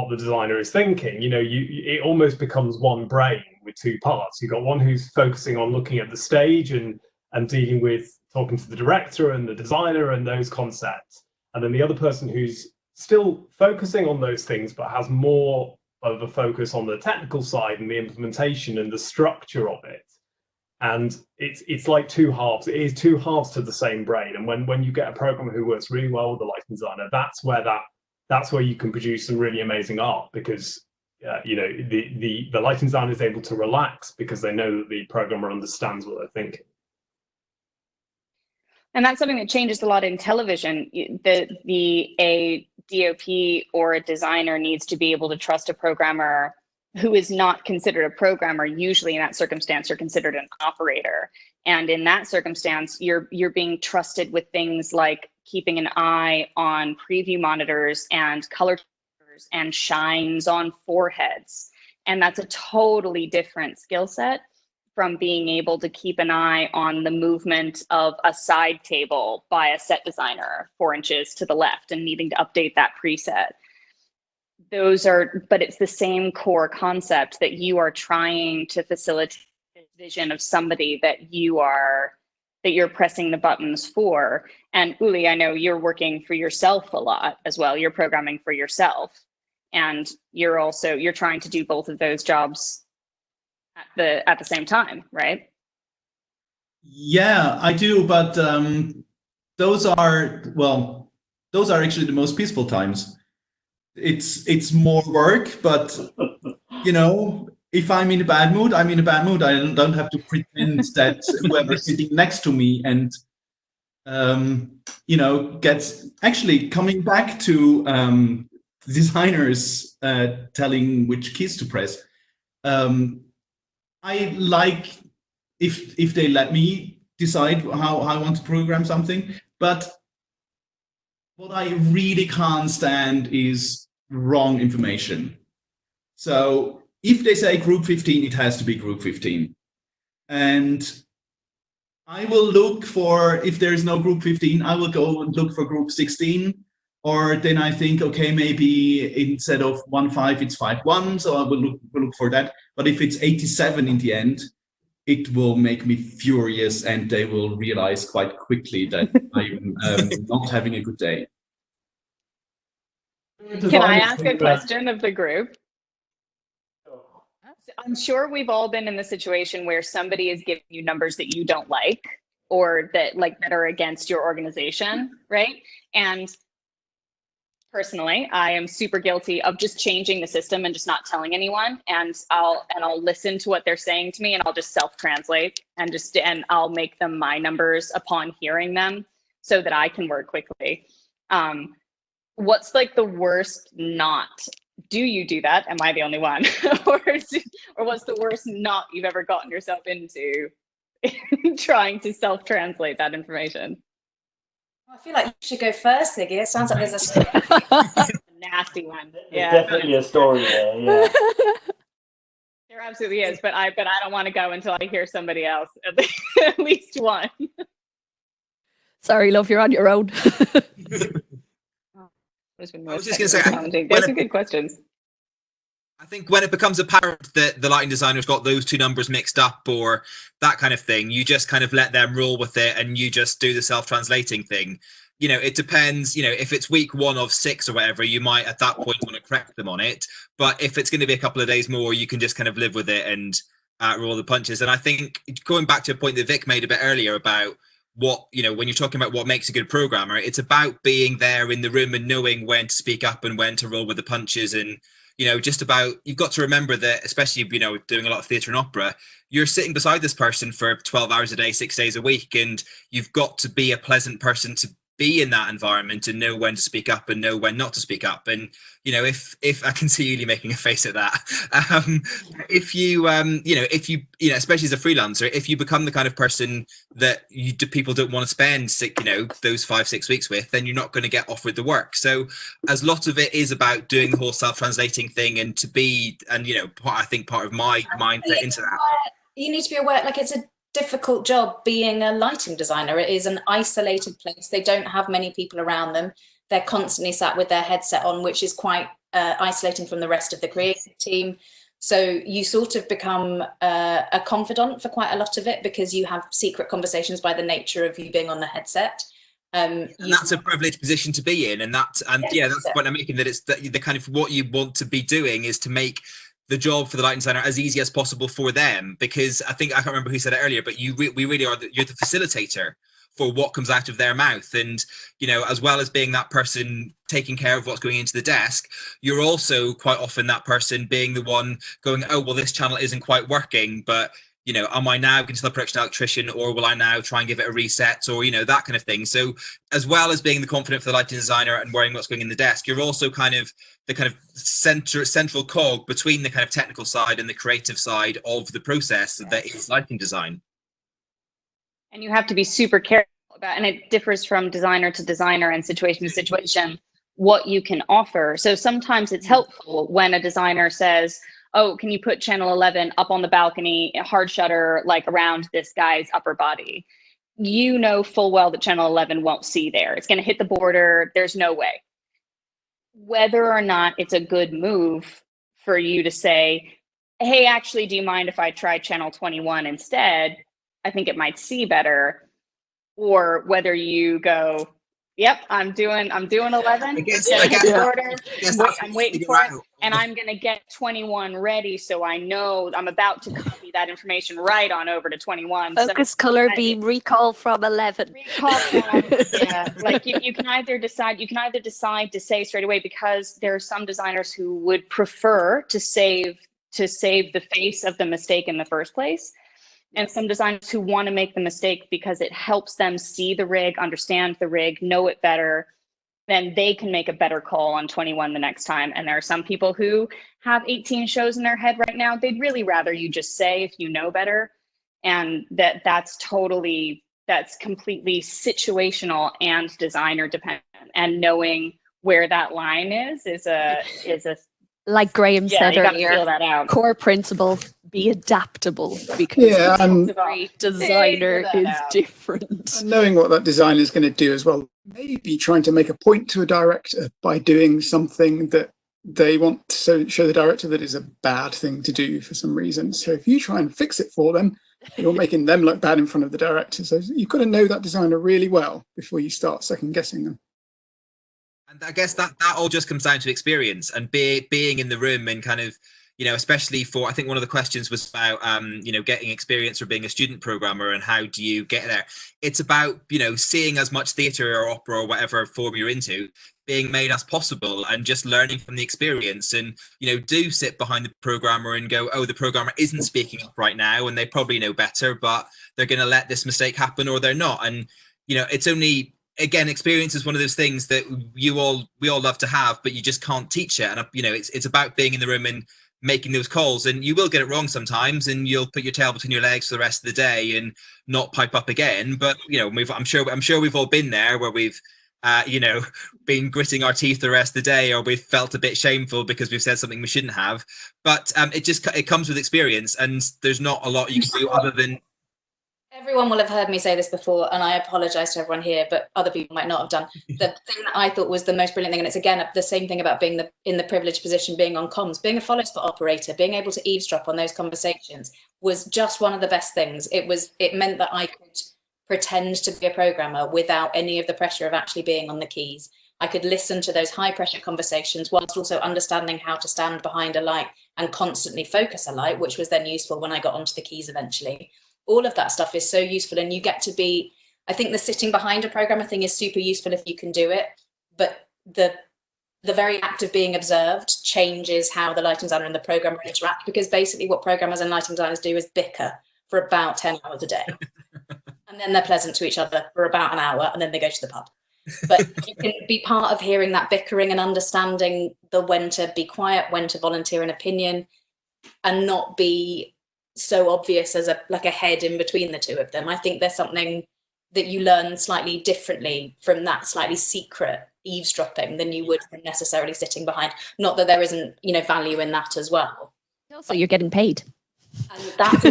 the designer is thinking. You know, it almost becomes one brain with two parts. You've got one who's focusing on looking at the stage and dealing with talking to the director and the designer and those concepts. And then the other person who's still focusing on those things, but has more of a focus on the technical side and the implementation and the structure of it. And it's like two halves. It is two halves to the same brain. And when you get a programmer who works really well with the lighting designer, that's where you can produce some really amazing art, because you know, the lighting designer is able to relax because they know that the programmer understands what they're thinking. And that's something that changes a lot in television. A DOP or a designer needs to be able to trust a programmer who is not considered a programmer. Usually in that circumstance, you're considered an operator. And in that circumstance, you're being trusted with things like keeping an eye on preview monitors and color and shines on foreheads. And that's a totally different skill set from being able to keep an eye on the movement of a side table by a set designer 4 inches to the left and needing to update that preset. But it's the same core concept that you are trying to facilitate the vision of somebody that you're pressing the buttons for. And Uli, I know you're working for yourself a lot as well. You're programming for yourself, and you're trying to do both of those jobs at the same time, right? Yeah, I do, but those are actually the most peaceful times. It's more work, but you know, if I'm in a bad mood, I'm in a bad mood. I don't have to pretend that whoever's sitting next to me and you know, gets actually coming back to designers telling which keys to press. I like if they let me decide how I want to program something, but what I really can't stand is wrong information. So if they say group 15, it has to be group 15. And I will look for, if there is no group 15, I will go and look for group 16. Or then I think, okay, maybe instead of 1.5, it's 5.1. So I will look for that. But if it's 87 in the end, it will make me furious, and they will realize quite quickly that I'm not having a good day. Can I ask a question of the group? I'm sure we've all been in the situation where somebody is giving you numbers that you don't like, or that are against your organization, right? And personally, I am super guilty of just changing the system and just not telling anyone. And I'll listen to what they're saying to me, and I'll just self-translate and I'll make them my numbers upon hearing them so that I can work quickly. What's like the worst not? Do you do that? Am I the only one? or what's the worst not you've ever gotten yourself into trying to self-translate that information? I feel like you should go first, Ziggy. It sounds like there's a nasty one. Yeah, there's definitely a story there. Yeah, there absolutely is. But I don't want to go until I hear somebody else, at least one. Sorry, love, you're on your own. I was just going to say, there's some good questions. I think when it becomes apparent that the lighting designer's got those two numbers mixed up or that kind of thing, you just kind of let them roll with it and you just do the self-translating thing. You know, it depends, you know, if it's week 1 of 6 or whatever, you might at that point want to correct them on it. But if it's going to be a couple of days more, you can just kind of live with it and roll the punches. And I think going back to a point that Vic made a bit earlier about what, you know, when you're talking about what makes a good programmer, it's about being there in the room and knowing when to speak up and when to roll with the punches. And, you know, just about, you've got to remember that, especially, you know, doing a lot of theatre and opera, you're sitting beside this person for 12 hours a day, 6 days a week, and you've got to be a pleasant person to be in that environment and know when to speak up and know when not to speak up. And, you know, if I can see Uli making a face at that, if you, you know, especially as a freelancer, if you become the kind of person that people don't want to spend, you know, those 5-6 weeks with, then you're not going to get offered the work. So as lots of it is about doing the whole self-translating thing and you know, I think part of my mindset into that. You need to be aware, like, it's a difficult job being a lighting designer. It is an isolated place. They don't have many people around them. They're constantly sat with their headset on, which is quite isolating from the rest of the creative team. So you sort of become a confidant for quite a lot of it, because you have secret conversations by the nature of you being on the headset. And that's a privileged position to be in, and that's the point I'm making, that it's the kind of what you want to be doing is to make the job for the lighting designer as easy as possible for them, because I can't remember who said it earlier, but we really are you're the facilitator for what comes out of their mouth. And as well as being that person taking care of what's going into the desk, you're also quite often that person being the one going, oh well, this channel isn't quite working, but am I now going to the production electrician, or will I now try and give it a reset, or that kind of thing. So as well as being the confident for the lighting designer and worrying what's going in the desk, you're also kind of the kind of central cog between the kind of technical side and the creative side of the process that is lighting design. And you have to be super careful about, and it differs from designer to designer and situation to situation, what you can offer. So sometimes it's helpful when a designer says, oh, can you put channel 11 up on the balcony, hard shutter, like around this guy's upper body? You know full well that channel 11 won't see there. It's going to hit the border. There's no way. Whether or not it's a good move for you to say, hey, actually, do you mind if I try channel 21 instead? I think it might see better. Or whether you go, yep, I'm doing 11. I guess I'm waiting for it, and I'm going to get 21 ready, so I know I'm about to copy that information right on over to 21. Focus color beam recall from 11. Recall from, yeah. Like you can either decide to say straight away, because there are some designers who would prefer to save the face of the mistake in the first place. And some designers who want to make the mistake because it helps them see the rig, understand the rig, know it better, then they can make a better call on 21 the next time. And there are some people who have 18 shows in their head right now. They'd really rather you just say if you know better. And that's completely situational and designer dependent. And knowing where that line is a like Graham said earlier, feel that out. Core principle, be adaptable, because every designer is different. And knowing what that designer is going to do as well, maybe trying to make a point to a director by doing something that they want to show the director that is a bad thing to do for some reason. So if you try and fix it for them, you're making them look bad in front of the director. So you've got to know that designer really well before you start second guessing them. And I guess that all just comes down to experience and being in the room, and kind of, especially for, I think one of the questions was about, getting experience or being a student programmer and how do you get there? It's about, seeing as much theatre or opera or whatever form you're into being made as possible, and just learning from the experience. And, do sit behind the programmer and go, oh, the programmer isn't speaking up right now and they probably know better, but they're going to let this mistake happen, or they're not. And, it's only, again, experience is one of those things that we all love to have, but you just can't teach it. And it's about being in the room and making those calls. And you will get it wrong sometimes, and you'll put your tail between your legs for the rest of the day and not pipe up again. But I'm sure we've all been there where we've been gritting our teeth the rest of the day, or we've felt a bit shameful because we've said something we shouldn't have. But it comes with experience, and there's not a lot you can do other than. Everyone will have heard me say this before, and I apologize to everyone here, but other people might not have done. The thing that I thought was the most brilliant thing, and it's again the same thing about being in the privileged position, being on comms, being a follow spot operator, being able to eavesdrop on those conversations, was just one of the best things. It meant that I could pretend to be a programmer without any of the pressure of actually being on the keys. I could listen to those high pressure conversations whilst also understanding how to stand behind a light and constantly focus a light, which was then useful when I got onto the keys eventually. All of that stuff is so useful, and you get to be, I think the sitting behind a programmer thing is super useful if you can do it, but the very act of being observed changes how the lighting designer and the programmer interact, because basically what programmers and lighting designers do is bicker for about 10 hours a day. And then they're pleasant to each other for about an hour, and then they go to the pub. But you can be part of hearing that bickering and understanding the when to be quiet, when to volunteer an opinion, and not be so obvious as a head in between the two of them. I think there's something that you learn slightly differently from that slightly secret eavesdropping than you would from necessarily sitting behind. Not that there isn't, value in that as well. Also, you're getting paid. And that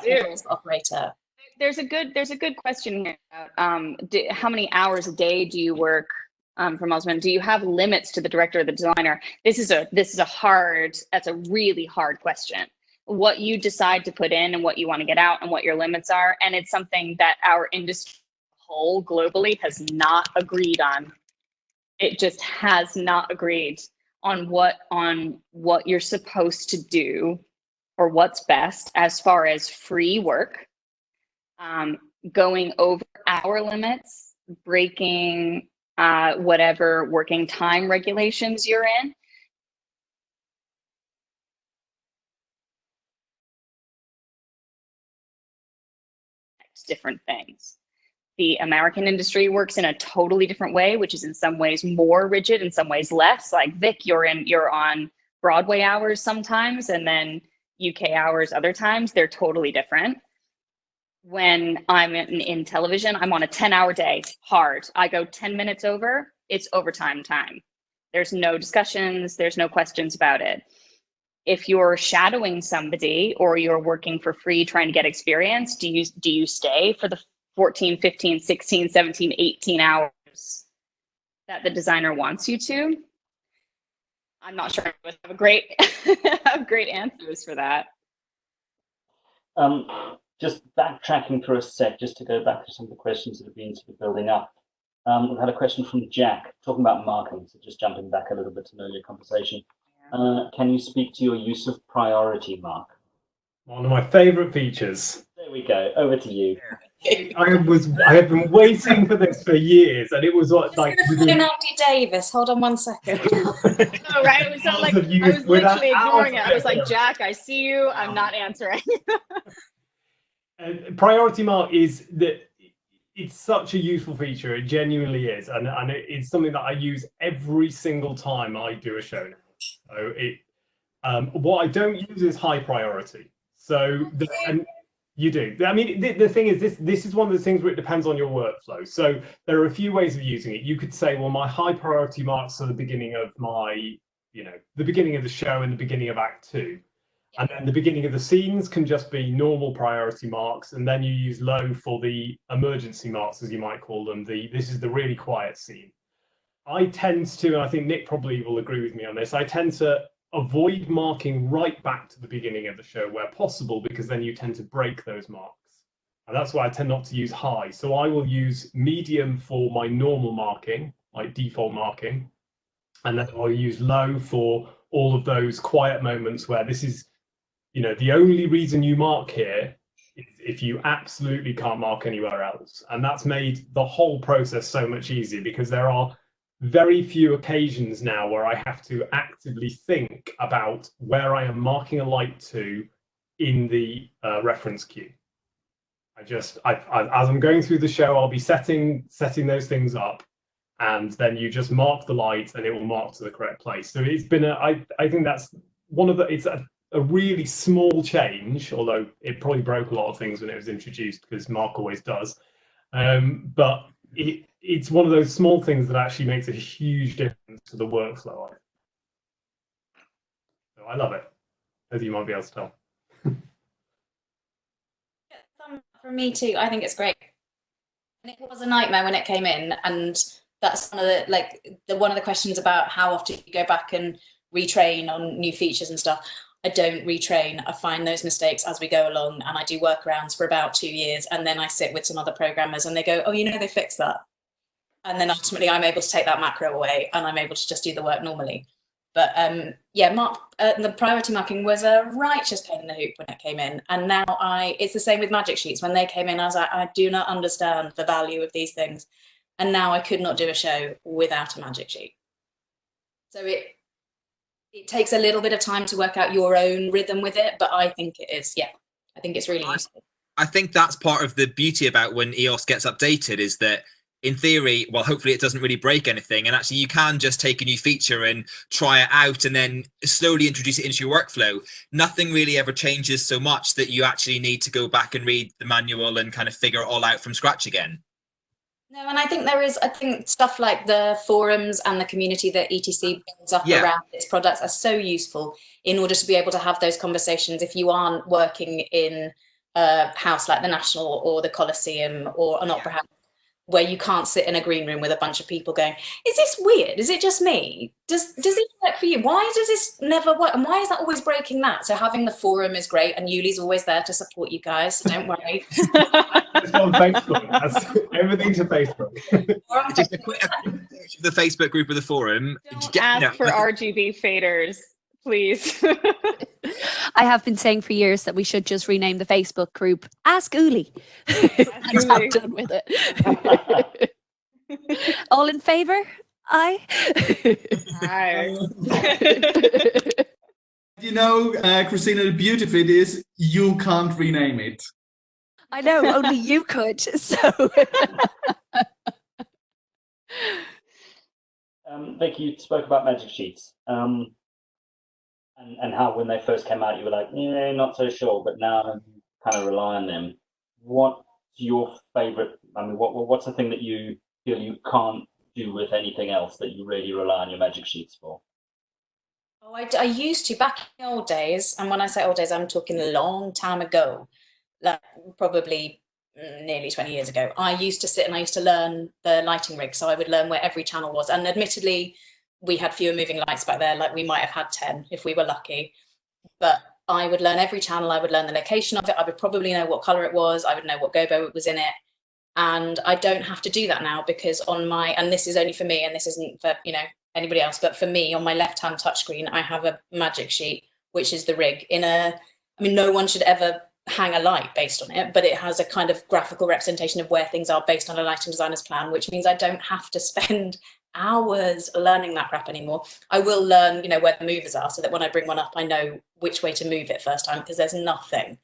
is operator. There's a good question here. How many hours a day do you work from Osman. Do you have limits to the director or the designer? That's a really hard question. What you decide to put in and what you want to get out and what your limits are. And it's something that our industry as a whole globally has not agreed on. It just has not agreed on what you're supposed to do or what's best as far as free work, going over our limits, breaking whatever working time regulations you're in. Different things. The American industry works in a totally different way, which is in some ways more rigid, in some ways less. Like Vic, you're on Broadway hours sometimes, and then UK hours other times. They're totally different. When I'm in television, I'm on a 10-hour day, hard. I go 10 minutes over, it's overtime time. There's no discussions, there's no questions about it. If you're shadowing somebody or you're working for free trying to get experience, do you stay for the 14, 15, 16, 17, 18 hours that the designer wants you to? I'm not sure I would have great answers for that. Just backtracking for a sec, just to go back to some of the questions that have been sort of building up. We've had a question from Jack talking about marking, so just jumping back a little bit to an earlier conversation. Can you speak to your use of priority mark? One of my favorite features. There we go. Over to you. I have been waiting for this for years, and it was what, like Andy Davis. Hold on 1 second. Oh, right. It was not like I was literally ignoring it. I was like, Jack, I see you. I'm not answering. Priority mark is that it's such a useful feature. It genuinely is, and it's something that I use every single time I do a show now. So what I don't use is high priority. So and you do. I mean, the thing is, this is one of the things where it depends on your workflow. So there are a few ways of using it. You could say, well, my high priority marks are the beginning of the beginning of the show and the beginning of Act 2. And then the beginning of the scenes can just be normal priority marks, and then you use low for the emergency marks, as you might call them. This is the really quiet scene. I tend to, and I think Nick probably will agree with me on this, I tend to avoid marking right back to the beginning of the show where possible, because then you tend to break those marks. And that's why I tend not to use high. So I will use medium for my normal marking, my default marking, and then I'll use low for all of those quiet moments where this is, the only reason you mark here is if you absolutely can't mark anywhere else. And that's made the whole process so much easier, because there are very few occasions now where I have to actively think about where I am marking a light to in the reference queue. As I'm going through the show, I'll be setting those things up, and then you just mark the light and it will mark to the correct place. So it's been I think that's one of the, it's a really small change, although it probably broke a lot of things when it was introduced, because Mark always does. But it's one of those small things that actually makes a huge difference to the workflow. So I love it, as you might be able to tell. For me too, I think it's great. And it was a nightmare when it came in, and that's one of the questions about how often you go back and retrain on new features and stuff. I don't retrain. I find those mistakes as we go along, and I do workarounds for about 2 years, and then I sit with some other programmers and they go, oh, they fixed that. And then ultimately I'm able to take that macro away and I'm able to just do the work normally. But the priority marking was a righteous pain in the hoop when it came in. And now it's the same with magic sheets. When they came in, I was like, I do not understand the value of these things. And now I could not do a show without a magic sheet. So it takes a little bit of time to work out your own rhythm with it, but I think it is, I think it's really useful. I think that's part of the beauty about when EOS gets updated, is that in theory, well, hopefully it doesn't really break anything, and actually you can just take a new feature and try it out and then slowly introduce it into your workflow. Nothing really ever changes so much that you actually need to go back and read the manual and kind of figure it all out from scratch again. No, and I think stuff like the forums and the community that ETC builds up around its products are so useful in order to be able to have those conversations if you aren't working in a house like the National or the Coliseum or an opera house. where you can't sit in a green room with a bunch of people going, is this weird? Is it just me? Does it work for you? Why does this never work? And why is that always breaking that? So having the forum is great, and Yuli's always there to support you guys, so don't worry. It's on Facebook. That's everything to Facebook. Just a quick search of the Facebook group of the forum. Don't ask for RGB faders, please. I have been saying for years that we should just rename the Facebook group Ask Uli. And stop done with it. All in favour? Aye. Aye. You know, Christina, the beauty of it is you can't rename it. I know, only you could. So, Vicky, you spoke about magic sheets. And how when they first came out, you were like, yeah, not so sure, but now you kind of rely on them. What's your favourite? I mean, what's the thing that you feel you can't do with anything else that you really rely on your magic sheets for? Oh, I used to back in the old days, and when I say old days, I'm talking a long time ago, like probably nearly 20 years ago. I used to sit and I used to learn the lighting rig, so I would learn where every channel was, and admittedly, we had fewer moving lights back there, like we might have had 10 if we were lucky, but I would learn every channel, I would learn the location of it, I would probably know what color it was, I would know what gobo was in it, and I don't have to do that now because on my, and this is only for me and this isn't for, you know, anybody else, but for me on my left-hand touchscreen, I have a magic sheet, which is the rig in a, I mean, no one should ever hang a light based on it, but it has a kind of graphical representation of where things are based on a lighting designer's plan, which means I don't have to spend hours learning that crap anymore. I will learn, you know, where the movers are so that when I bring one up, I know which way to move it first time, because there's nothing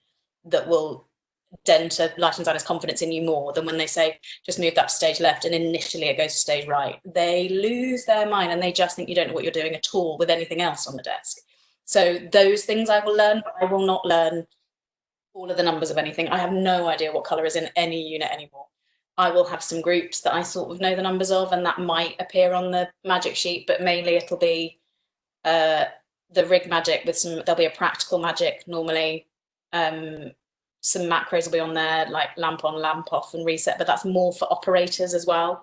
that will dent a lighting designer's confidence in you more than when they say, just move that to stage left and initially it goes to stage right. They lose their mind and they just think you don't know what you're doing at all with anything else on the desk. So those things I will learn, but I will not learn all of the numbers of anything. I have no idea what color is in any unit anymore. I will have some groups that I sort of know the numbers of, and that might appear on the magic sheet, but mainly it'll be the rig magic with some, there'll be a practical magic normally. Some macros will be on there, like lamp on, lamp off, and reset, but that's more for operators as well.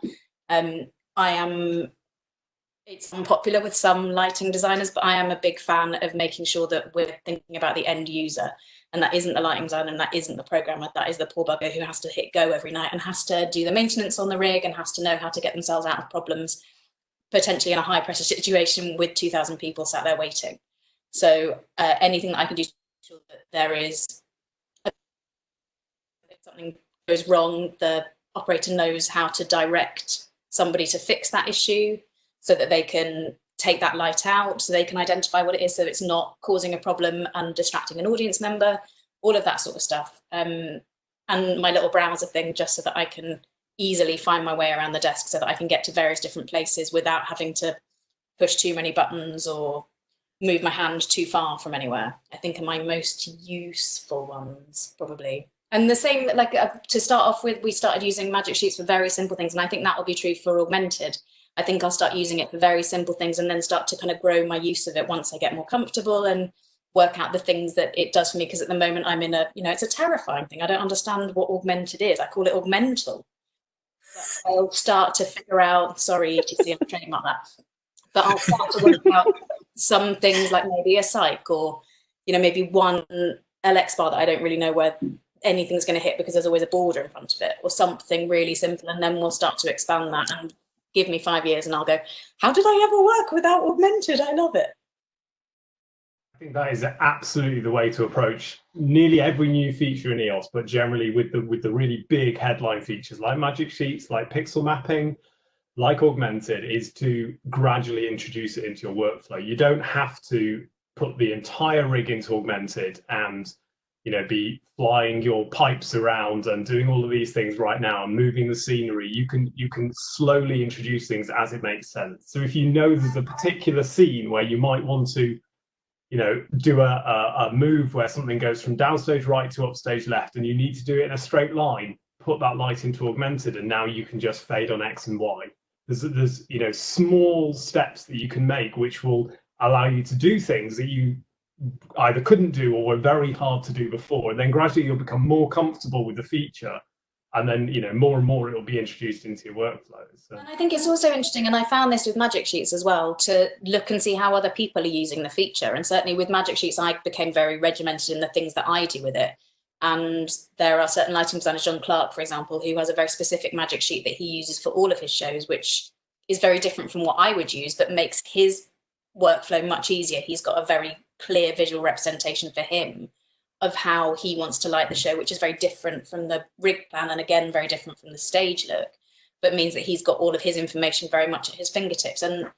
It's unpopular with some lighting designers, but I am a big fan of making sure that we're thinking about the end user. And that isn't the lighting designer and that isn't the programmer, that is the poor bugger who has to hit go every night and has to do the maintenance on the rig and has to know how to get themselves out of problems, potentially in a high pressure situation with 2,000 people sat there waiting. So anything that I can do to ensure that there is, if something goes wrong, the operator knows how to direct somebody to fix that issue so that they can take that light out, so they can identify what it is, so it's not causing a problem and distracting an audience member, all of that sort of stuff. And my little browser thing, just so that I can easily find my way around the desk so that I can get to various different places without having to push too many buttons or move my hand too far from anywhere, I think are my most useful ones, probably. And the same, like to start off with, we started using magic sheets for very simple things, and I think that will be true for augmented. I think I'll start using it for very simple things and then start to kind of grow my use of it once I get more comfortable and work out the things that it does for me. Because at the moment I'm in a, you know, it's a terrifying thing. I don't understand what augmented is. I call it augmental. But I'll start to figure out, sorry, ETC, I'm training about that. But I'll start to work out some things like maybe a psych or, you know, maybe one LX bar that I don't really know where anything's going to hit because there's always a border in front of it or something really simple. And then we'll start to expand that and give me 5 years and I'll go, how did I ever work without augmented? I love it. I think that is absolutely the way to approach nearly every new feature in EOS, but generally with the really big headline features like magic sheets, like pixel mapping, like augmented, is to gradually introduce it into your workflow. You don't have to put the entire rig into augmented and, you know, be flying your pipes around and doing all of these things right now and moving the scenery. You can slowly introduce things as it makes sense. So if you know there's a particular scene where you might want to, you know, do a move where something goes from downstage right to upstage left and you need to do it in a straight line, put that light into augmented and now you can just fade on X and Y. There's you know, small steps that you can make which will allow you to do things that you either couldn't do or were very hard to do before, and then gradually you'll become more comfortable with the feature and then more and more it will be introduced into your workflows. So. And I think it's also interesting, and I found this with Magic Sheets as well, to look and see how other people are using the feature. And certainly with Magic Sheets, I became very regimented in the things that I do with it. And there are certain lighting designers, John Clark, for example, who has a very specific Magic Sheet that he uses for all of his shows, which is very different from what I would use, but makes his workflow much easier. He's got a very clear visual representation for him of how he wants to light the show, which is very different from the rig plan, and again, very different from the stage look, but means that he's got all of his information very much at his fingertips. And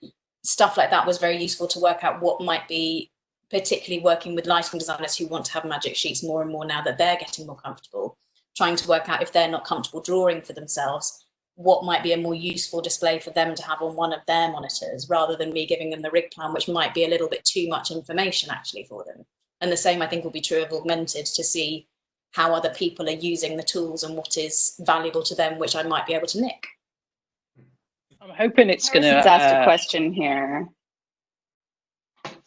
stuff like that was very useful to work out what might be, particularly working with lighting designers who want to have Magic Sheets more and more now that they're getting more comfortable, trying to work out if they're not comfortable drawing for themselves, what might be a more useful display for them to have on one of their monitors, rather than me giving them the rig plan, which might be a little bit too much information actually for them. And the same, I think, will be true of Augmented, to see how other people are using the tools and what is valuable to them, which I might be able to nick. I'm hoping it's going to ask a question here.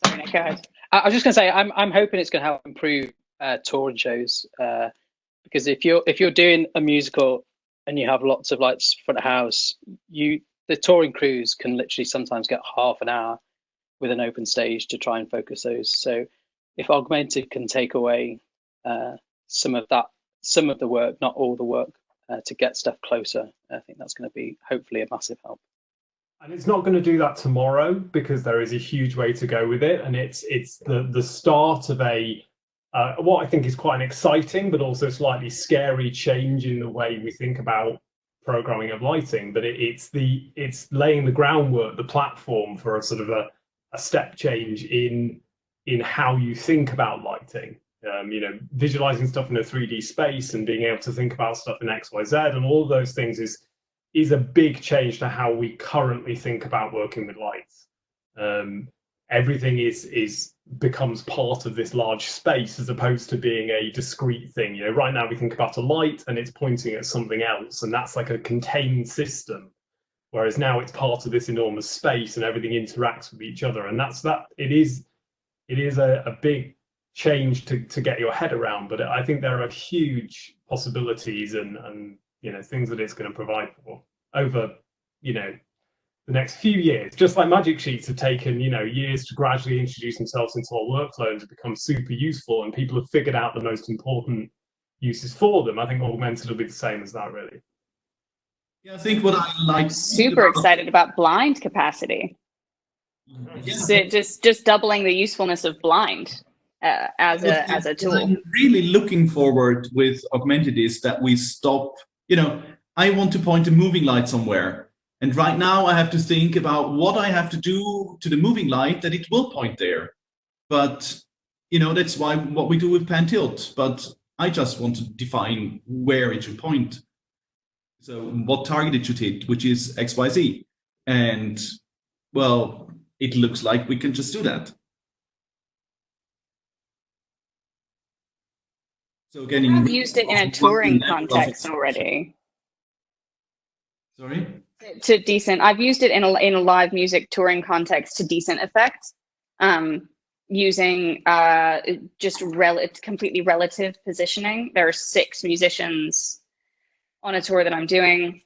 Sorry, Nick, go ahead. I was just going to say, I'm hoping it's going to help improve touring shows, because if you're doing a musical and you have lots of lights front of house, the touring crews can literally sometimes get half an hour with an open stage to try and focus those. So if Augmented can take away some of the work, not all the work, to get stuff closer, I think that's going to be hopefully a massive help. And it's not going to do that tomorrow, because there is a huge way to go with it, and it's the start of what I think is quite an exciting but also slightly scary change in the way we think about programming of lighting. But it's laying the groundwork, the platform for a sort of a step change in how you think about lighting. Visualizing stuff in a 3D space and being able to think about stuff in XYZ and all of those things is a big change to how we currently think about working with lights. Everything becomes part of this large space as opposed to being a discrete thing. Right now we think about a light and it's pointing at something else, and that's like a contained system. Whereas now it's part of this enormous space and everything interacts with each other, and it is a big change to get your head around. But I think there are huge possibilities and things that it's going to provide for over the next few years. Just like Magic Sheets have taken years to gradually introduce themselves into our workflow and to become super useful, and people have figured out the most important uses for them. I think Augmented will be the same as that, really. Yeah, I think what I like. Super excited about blind capacity. Yeah. Just doubling the usefulness of blind as a tool. What I'm really looking forward with Augmented is that we stop. I want to point a moving light somewhere, and right now I have to think about what I have to do to the moving light that it will point there. But that's what we do with pan tilt. But I just want to define where it should point. So what target it should hit, which is XYZ. And well, it looks like we can just do that. So again, I've used it in a touring context already. Sorry? I've used it in a live music touring context to decent effect, using just completely relative positioning. There are 6 musicians on a tour that I'm doing.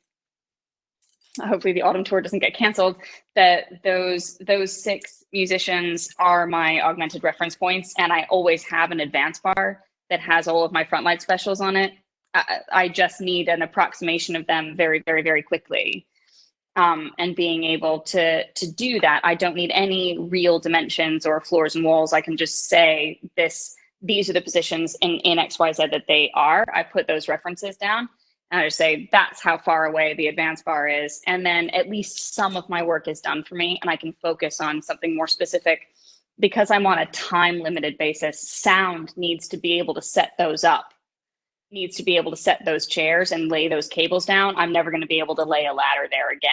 Hopefully the autumn tour doesn't get canceled. That those 6 musicians are my Augmented reference points, and I always have an advance bar that has all of my front light specials on it. I just need an approximation of them very, very, very quickly. And being able to do that, I don't need any real dimensions or floors and walls. I can just say these are the positions in XYZ that they are. I put those references down, and I just say that's how far away the advance bar is. And then at least some of my work is done for me, and I can focus on something more specific. Because I'm on a time limited basis, sound needs to be able to set those up, needs to be able to set those chairs and lay those cables down. I'm never going to be able to lay a ladder there again.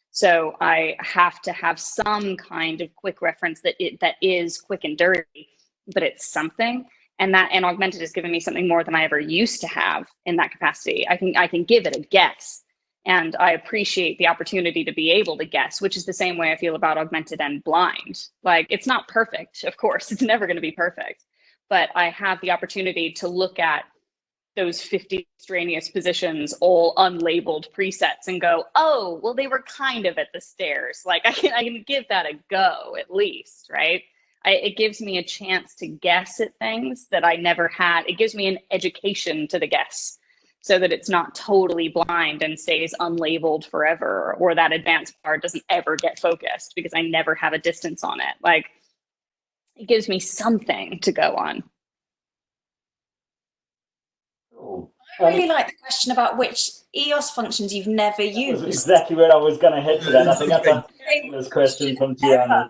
So I have to have some kind of quick reference that is quick and dirty, but it's something. And Augmented has given me something more than I ever used to have in that capacity. I can give it a guess. And I appreciate the opportunity to be able to guess, which is the same way I feel about Augmented and blind. Like, it's not perfect, of course. It's never going to be perfect. But I have the opportunity to look at those 50 extraneous positions, all unlabeled presets, and go, oh, well, they were kind of at the stairs. Like I can give that a go at least, right? It gives me a chance to guess at things that I never had. It gives me an education to the guess, so that it's not totally blind and stays unlabeled forever, or that advanced part doesn't ever get focused because I never have a distance on it. Like, it gives me something to go on. Cool. I really like the question about which EOS functions you've never That used. was exactly where I was going to head to that. I think that's a fabulous question from Gianni.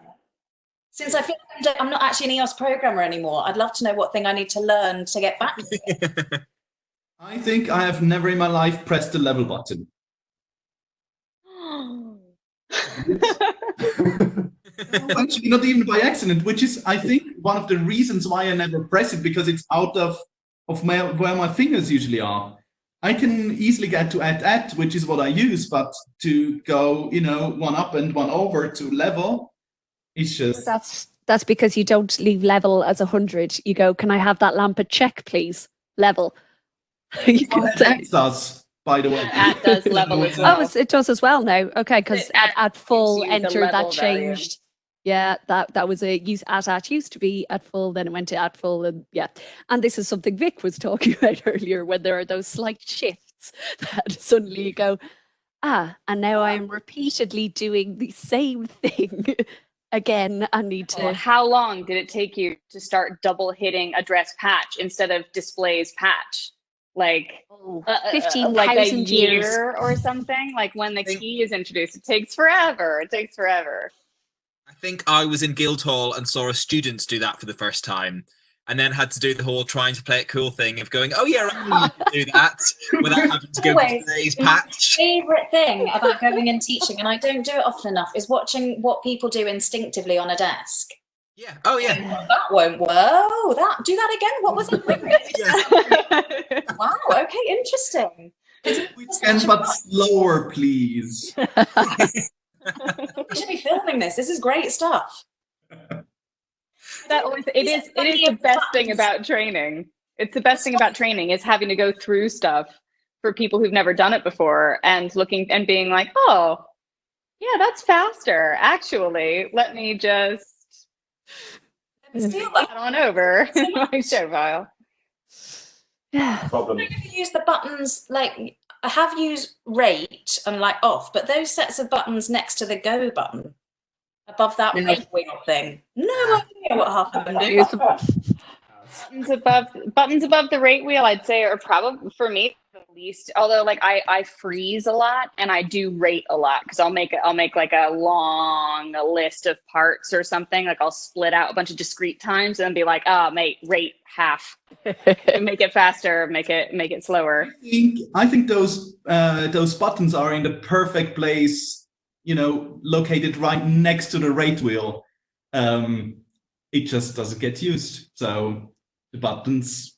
Since I feel like I'm not actually an EOS programmer anymore, I'd love to know what thing I need to learn to get back to it. I think I have never in my life pressed the level button. Actually, not even by accident, which is, I think, one of the reasons why I never press it, because it's out of where my fingers usually are. I can easily get to add, which is what I use, but to go, one up and one over to level, it's just... That's because you don't leave level as 100. You go, can I have that lamp at check, please? Level. That does, by the way. That does level as well. Oh, it does as well now. Okay, because at full enter that value. changed. Yeah, that was a use. At used to be at full, then it went to at full, and yeah. And this is something Vic was talking about earlier, when there are those slight shifts that suddenly you go, and now I am repeatedly doing the same thing again. I need to. Well, how long did it take you to start double hitting address patch instead of displays patch? Like 15,000 like a years year or something. Like when the key is introduced, it takes forever. It takes forever. I think I was in Guildhall and saw a student do that for the first time, and then had to do the whole trying to play it cool thing of going, oh yeah, I need to do that without having to go to today's patch. My favourite thing about going and teaching, and I don't do it often enough, is watching what people do instinctively on a desk. Yeah. Oh yeah. That won't work. Oh, do that again. What was it? Wow. Okay. Interesting. We can, but slower, please. We should be filming this. This is great stuff. It is the best thing about training. It's the best thing about training is having to go through stuff for people who've never done it before and looking and being like, oh, yeah, that's faster. Actually, let me just steal that on over my show file. Yeah. Problem. I never use the buttons, like I have used rate and like off, but those sets of buttons next to the go button above that rate wheel thing. No idea what half of them do. Buttons above the rate wheel, I'd say, are probably for me the least. Although, like I freeze a lot and I do rate a lot because I'll make like a long list of parts or something. Like I'll split out a bunch of discrete times and then be like, mate, rate half, make it faster, make it slower. I think those buttons are in the perfect place. Located right next to the rate wheel. It just doesn't get used. So the buttons,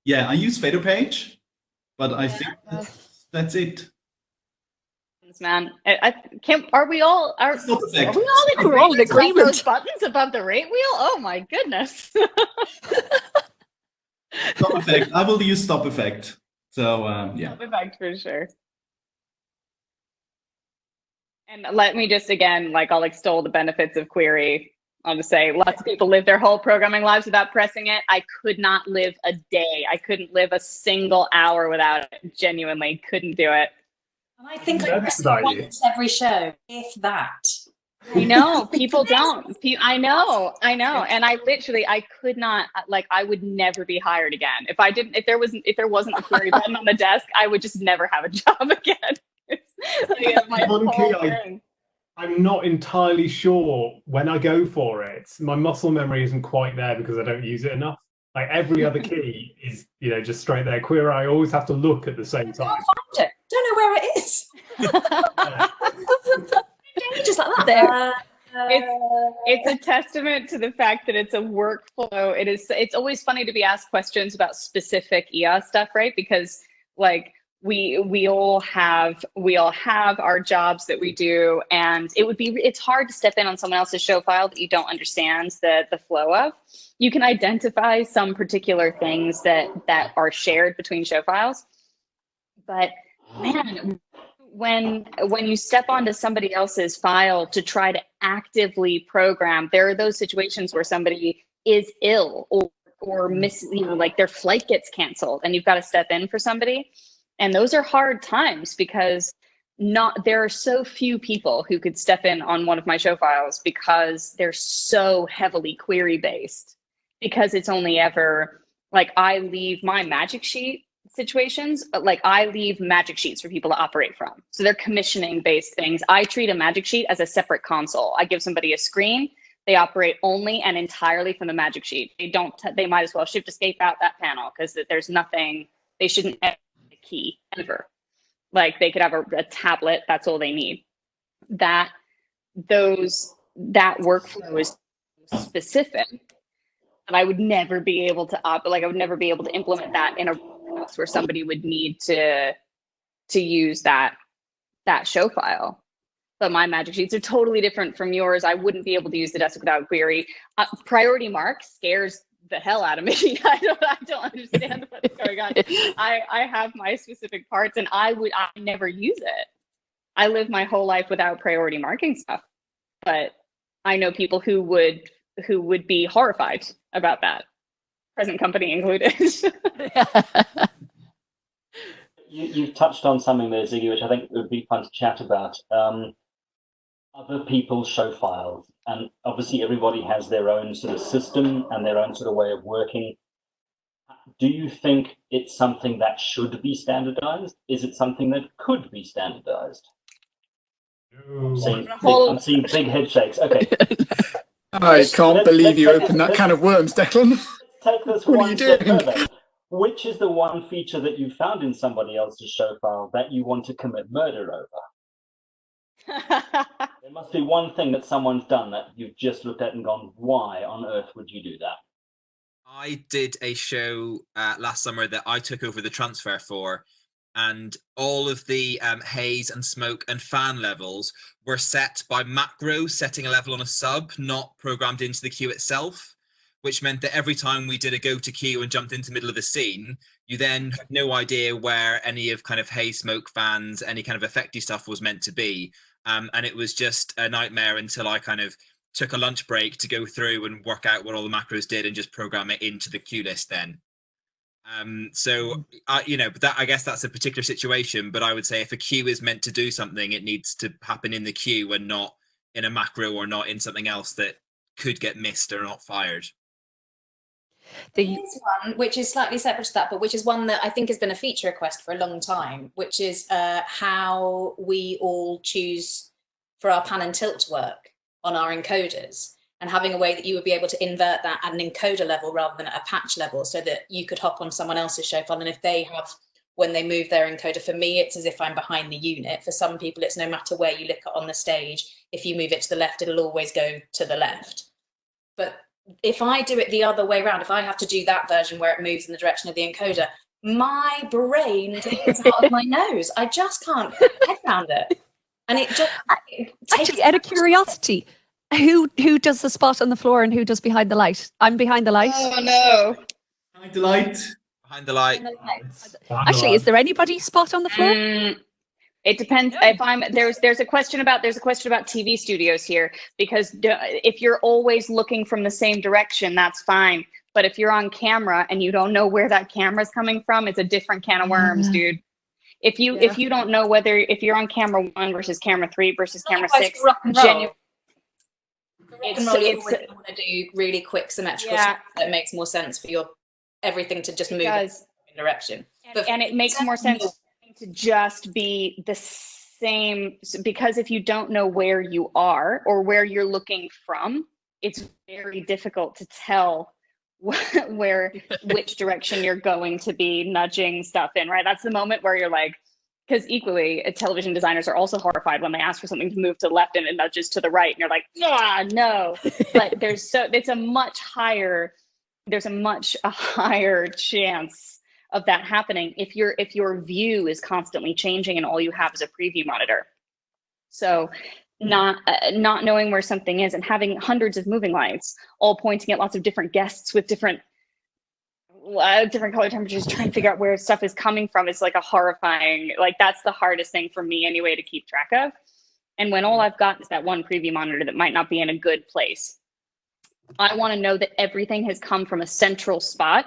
yeah, I use fader page, but I think that's it. Man, are we all in agreement? Those buttons above the rate wheel? Oh my goodness. Stop effect. I will use stop effect. So yeah. Stop effect for sure. And let me just again, I'll extol the benefits of query. I'll just say lots of people live their whole programming lives without pressing it. I could not live a day. I couldn't live a single hour without it. Genuinely couldn't do it. And I think I press it once every show, if that. I know, people don't. I know. And I could not, I would never be hired again. If there wasn't a query button on the desk, I would just never have a job again. I'm not entirely sure when I go for it. My muscle memory isn't quite there because I don't use it enough. Like every other key is, just straight there. Query, I always have to look at the same time. I can't find it. Don't know where it is. Just like that. It's a testament to the fact that it's a workflow. It's always funny to be asked questions about specific EOS stuff, right? Because we all have our jobs that we do, and it's hard to step in on someone else's show file that you don't understand the flow of. You can identify some particular things that are shared between show files, but man, when you step onto somebody else's file to try to actively program, there are those situations where somebody is ill or like their flight gets canceled and you've got to step in for somebody. And those are hard times because there are so few people who could step in on one of my show files because they're so heavily query based, because it's only ever like I leave my magic sheet situations, but like I leave magic sheets for people to operate from. So they're commissioning based things. I treat a magic sheet as a separate console. I give somebody a screen. They operate only and entirely from the magic sheet. They might as well shift escape out that panel because there's nothing, they shouldn't have a key ever. Like they could have a tablet, that's all they need. That workflow is specific. And I would never be able to implement that in a house where somebody would need to use that show file. But my magic sheets are totally different from yours. I wouldn't be able to use the desk without query. Priority mark scares the hell out of me. I don't understand what's going on. I have my specific parts, and I never use it. I live my whole life without priority marking stuff. But I know people who would be horrified about that, present company included. You've touched on something there, Ziggy, which I think would be fun to chat about. Other people's show files, and obviously everybody has their own sort of system and their own sort of way of working. Do you think it's something that should be standardized? Is it something that could be standardized? I'm seeing big head shakes. Okay. I can't believe you opened that can of worms, Declan. Take this What are one you step doing? further. Which is the one feature that you found in somebody else's show file that you want to commit murder over? There must be one thing that someone's done that you've just looked at and gone, why on earth would you do that? I did a show last summer that I took over the transfer for, and all of the haze and smoke and fan levels were set by macro, setting a level on a sub, not programmed into the queue itself, which meant that every time we did a go to queue and jumped into the middle of the scene, you then had no idea where any of kind of haze, smoke, fans, any kind of effecty stuff was meant to be. And it was just a nightmare until I kind of took a lunch break to go through and work out what all the macros did and just program it into the queue list then. I guess that's a particular situation, but I would say if a queue is meant to do something, it needs to happen in the queue and not in a macro or not in something else that could get missed or not fired. There's one which is slightly separate to that, but which is one that I think has been a feature request for a long time, which is how we all choose for our pan and tilt to work on our encoders, and having a way that you would be able to invert that at an encoder level rather than at a patch level, so that you could hop on someone else's show file, and if they have, when they move their encoder, for me it's as if I'm behind the unit. For some people it's no matter where you look at on the stage, if you move it to the left it'll always go to the left. But if I do it the other way around, if I have to do that version where it moves in the direction of the encoder, my brain takes out of my nose. I just can't get my head around it. And it just actually, out of curiosity, who does the spot on the floor and who does behind the light? I'm behind the light. Oh no. Behind the light. Behind the light. Actually, is there anybody spot on the floor? It depends. If there's a question about TV studios here, because if you're always looking from the same direction, that's fine. But if you're on camera and you don't know where that camera's coming from, it's a different can of worms, dude. If you don't know if you're on camera 1 versus camera 3 versus camera 6, you want to do really quick symmetrical stuff that makes more sense for your everything to just move in direction. And it makes more sense to just be the same, because if you don't know where you are or where you're looking from, it's very difficult to tell which direction you're going to be nudging stuff in, right? That's the moment where you're like, because equally television designers are also horrified when they ask for something to move to the left and it nudges to the right and you're like, no. But there's a much higher chance of that happening if your view is constantly changing and all you have is a preview monitor. So not knowing where something is and having hundreds of moving lights all pointing at lots of different guests with different color temperatures, trying to figure out where stuff is coming from is like a horrifying, like that's the hardest thing for me anyway to keep track of. And when all I've got is that one preview monitor that might not be in a good place, I want to know that everything has come from a central spot,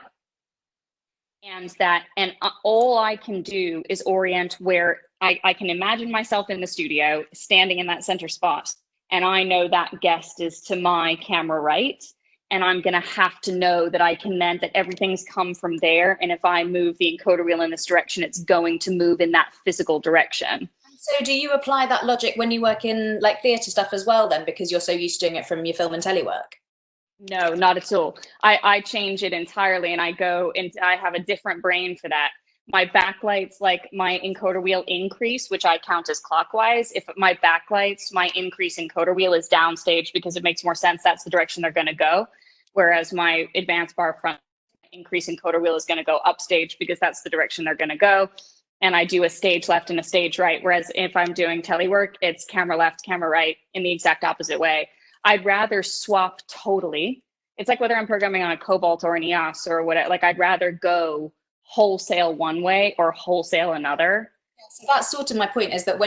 and all I can do is orient where I can imagine myself in the studio standing in that center spot, and I know that guest is to my camera right, and I'm going to have to know that that everything's come from there, and if I move the encoder wheel in this direction, it's going to move in that physical direction. So do you apply that logic when you work in like theatre stuff as well then, because you're so used to doing it from your film and telly work? No, not at all. I change it entirely, and I have a different brain for that. My backlights, like my encoder wheel increase, which I count as clockwise. If my backlights, my increase encoder wheel is downstage because it makes more sense. That's the direction they're going to go. Whereas my advanced bar front increase encoder wheel is going to go upstage because that's the direction they're going to go. And I do a stage left and a stage right. Whereas if I'm doing telework, it's camera left, camera right in the exact opposite way. I'd rather swap totally. It's like whether I'm programming on a Cobalt or an EOS or whatever, like I'd rather go wholesale one way or wholesale another. So that's sort of my point, is that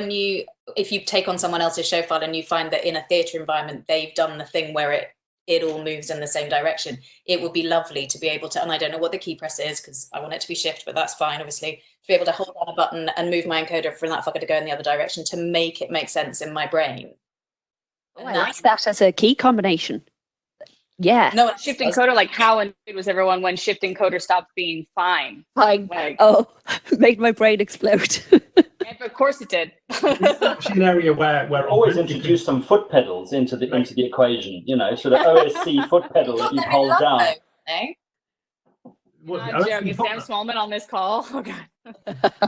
if you take on someone else's show file and you find that in a theatre environment, they've done the thing where it all moves in the same direction, it would be lovely to be able to, and I don't know what the key press is because I want it to be shift, but that's fine, obviously, to be able to hold down a button and move my encoder for that fucker to go in the other direction to make it make sense in my brain. Oh, I like that as a key combination. Yeah. No, shift encoder, like how annoyed was everyone when shift encoder stopped being fine? Like, made my brain explode. Of course it did. It's actually an area where always introduce some foot pedals into the equation, so the OSC foot pedal that you hold down. Joking, Sam Smallman on this call. Oh god.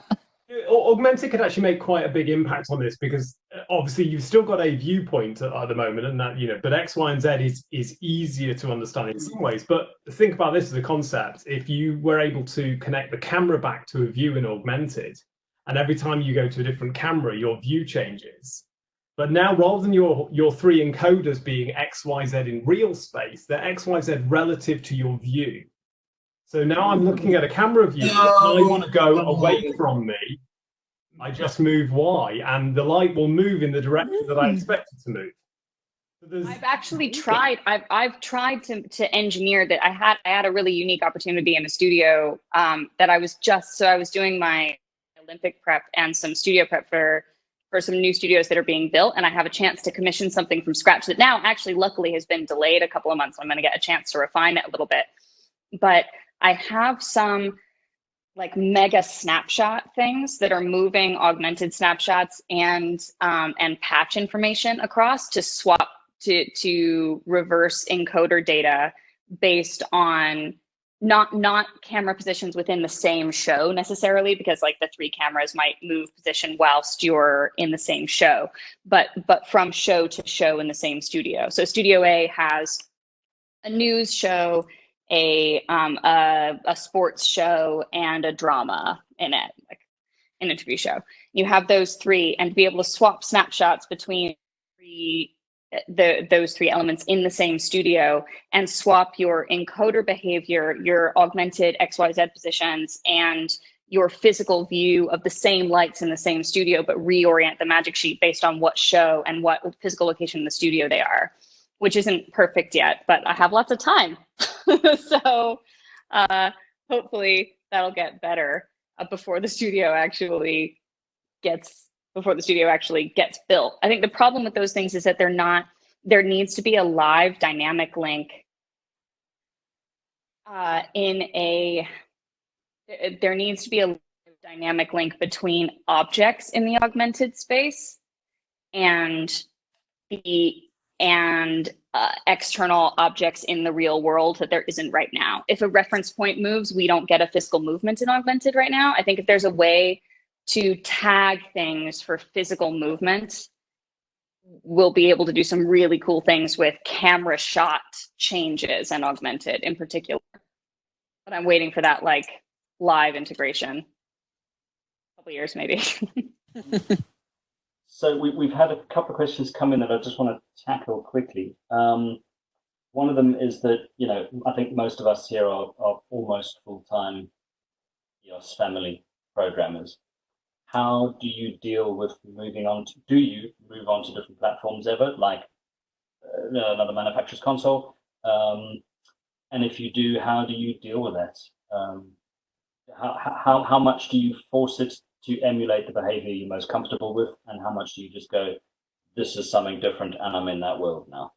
Augmented could actually make quite a big impact on this, because obviously you've still got a viewpoint at the moment, and that but X, Y, and Z is easier to understand in some ways. But think about this as a concept: if you were able to connect the camera back to a view in Augmented, and every time you go to a different camera, your view changes. But now, rather than your three encoders being X, Y, Z in real space, they're X, Y, Z relative to your view. So now I'm looking at a camera view, and I want to go away from me. I just move Y, and the light will move in the direction that I expect it to move. So I've actually tried. I've tried to engineer that. I had a really unique opportunity in a studio that I was doing my Olympic prep and some studio prep for some new studios that are being built, and I have a chance to commission something from scratch that now actually luckily has been delayed a couple of months. So I'm going to get a chance to refine it a little bit, but I have some like mega snapshot things that are moving augmented snapshots and patch information across to swap to reverse encoder data based on not camera positions within the same show necessarily, because like the three cameras might move position whilst you're in the same show, but from show to show in the same studio. So Studio A has a news show, a sports show, and a drama in it, like an interview show. You have those three, and to be able to swap snapshots between those three elements in the same studio and swap your encoder behavior, your augmented XYZ positions, and your physical view of the same lights in the same studio, but reorient the magic sheet based on what show and what physical location in the studio they are, which isn't perfect yet, but I have lots of time. So hopefully that'll get better before the studio actually gets built. I think the problem with those things is that there needs to be a live dynamic link there needs to be a dynamic link between objects in the augmented space and external objects in the real world that there isn't right now. If a reference point moves, we don't get a physical movement in augmented right now. I think if there's a way to tag things for physical movement, we'll be able to do some really cool things with camera shot changes and augmented in particular. But I'm waiting for that like live integration. A couple years maybe. So we've had a couple of questions come in that I just want to tackle quickly. One of them is that, I think most of us here are almost full-time EOS family programmers. How do you deal with do you move on to different platforms ever, like another manufacturer's console? And if you do, how do you deal with that? How much do you force it to emulate the behavior you're most comfortable with, and how much do you just go, this is something different and I'm in that world now?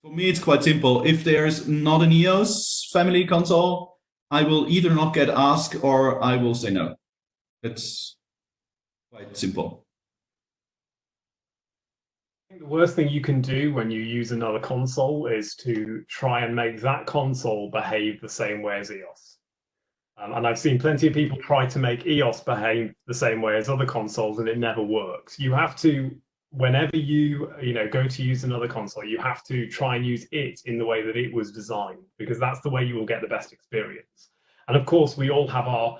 For me, it's quite simple. If there's not an EOS family console, I will either not get asked or I will say no. It's quite simple. I think the worst thing you can do when you use another console is to try and make that console behave the same way as EOS. And I've seen plenty of people try to make EOS behave the same way as other consoles, and it never works. You have to, whenever you go to use another console, you have to try and use it in the way that it was designed, because that's the way you will get the best experience. And of course, we all have our,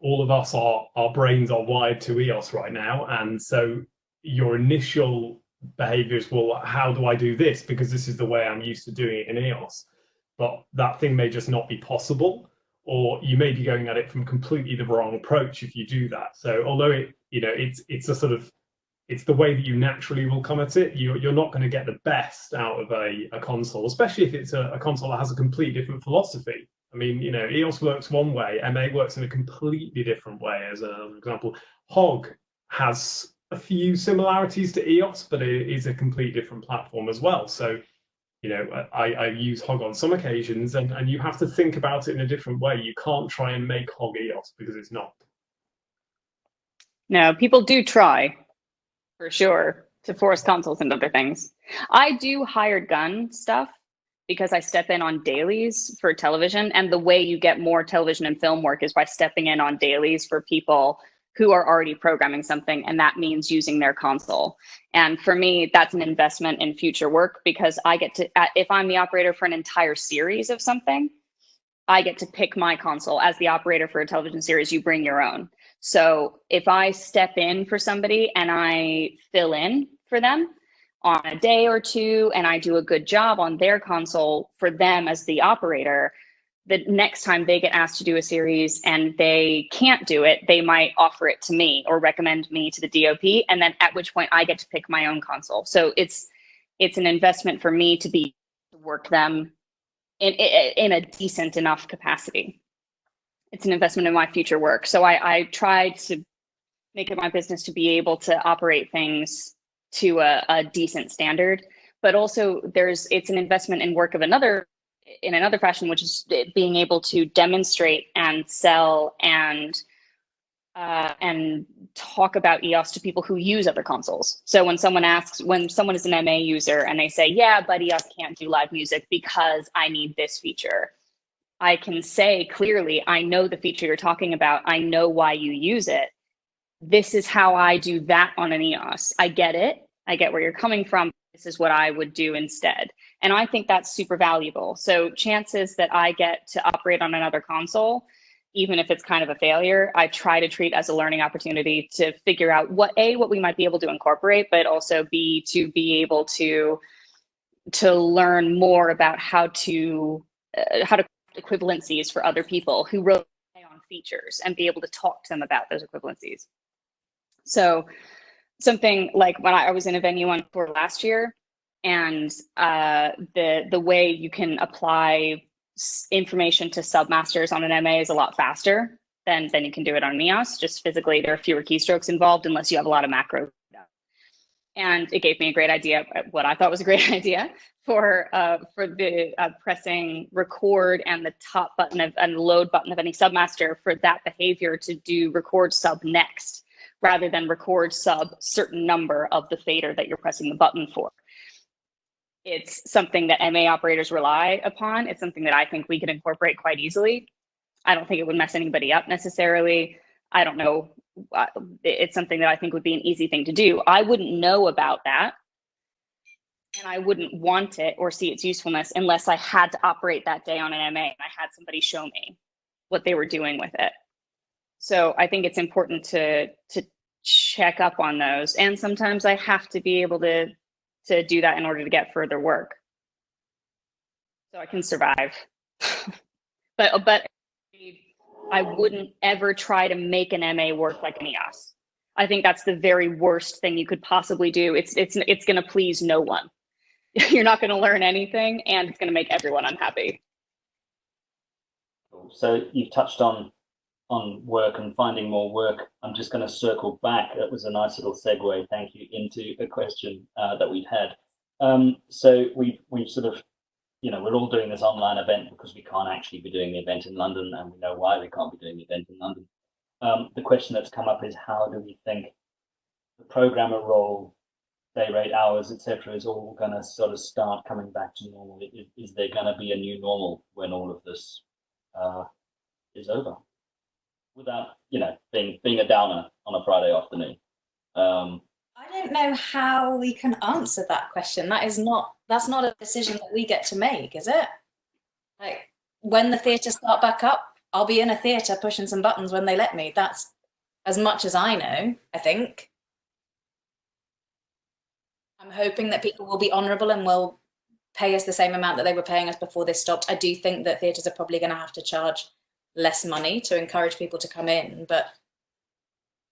all of us, our brains are wired to EOS right now. And so your initial behaviors will, how do I do this? Because this is the way I'm used to doing it in EOS. But that thing may just not be possible, or you may be going at it from completely the wrong approach if you do that. So although it's a sort of, it's the way that you naturally will come at it, you're not going to get the best out of a console, especially if it's a console that has a completely different philosophy. I mean, EOS works one way, MA works in a completely different way. As an example, HOG has a few similarities to EOS, but it is a completely different platform as well. So I use HOG on some occasions, and you have to think about it in a different way. You can't try and make HOG EOS because it's not. No, people do try, for sure, to force consoles and other things. I do hired gun stuff because I step in on dailies for television, and the way you get more television and film work is by stepping in on dailies for people who are already programming something, and that means using their console. And for me, that's an investment in future work, because I get to, if I'm the operator for an entire series of something, I get to pick my console. As the operator for a television series, you bring your own. So if I step in for somebody and I fill in for them on a day or two, and I do a good job on their console for them as the operator, the next time they get asked to do a series and they can't do it, they might offer it to me or recommend me to the DOP, and then at which point I get to pick my own console. So it's an investment for me to work them in a decent enough capacity. It's an investment in my future work. So I try to make it my business to be able to operate things to a decent standard, but also it's an investment in work of another fashion, which is being able to demonstrate and sell and talk about EOS to people who use other consoles. So when someone is an MA user and they say, yeah, but EOS can't do live music because I need this feature, I can say clearly, I know the feature you're talking about. I know why you use it. This is how I do that on an EOS. I get it. I get where you're coming from. This is what I would do instead. And I think that's super valuable. So chances that I get to operate on another console, even if it's kind of a failure, I try to treat as a learning opportunity to figure out what we might be able to incorporate, but also B, to be able to learn more about how to equivalencies for other people who rely on features, and be able to talk to them about those equivalencies. So something like when I was in a venue on tour last year, and the way you can apply information to submasters on an MA is a lot faster than you can do it on EOS. Just physically, there are fewer keystrokes involved unless you have a lot of macro. And it gave me a great idea, what I thought was a great idea for the pressing record and the top button and load button of any submaster for that behavior to do record sub next, rather than record sub certain number of the fader that you're pressing the button for. It's something that MA operators rely upon. It's something that I think we could incorporate quite easily. I don't think it would mess anybody up necessarily. I don't know. It's something that I think would be an easy thing to do. I wouldn't know about that, and I wouldn't want it or see its usefulness unless I had to operate that day on an MA and I had somebody show me what they were doing with it. So I think it's important to check up on those. And sometimes I have to be able to do that in order to get further work, so I can survive. but I wouldn't ever try to make an MA work like an EOS. I think that's the very worst thing you could possibly do. It's going to please no one. You're not going to learn anything, and it's going to make everyone unhappy. So you've touched on work and finding more work. I'm just going to circle back. That was a nice little segue, thank you, into a question that we've had. So we've sort of, we're all doing this online event because we can't actually be doing the event in London, and we know why we can't be doing the event in London. The question that's come up is, how do we think the programmer role, day rate, hours, etc., is all going to sort of start coming back to normal? Is there going to be a new normal when all of this is over? Without, being a downer on a Friday afternoon. I don't know how we can answer that question. That's not a decision that we get to make, is it? Like, when the theatres start back up, I'll be in a theatre pushing some buttons when they let me. That's as much as I know, I think. I'm hoping that people will be honourable and will pay us the same amount that they were paying us before this stopped. I do think that theatres are probably going to have to charge less money to encourage people to come in, but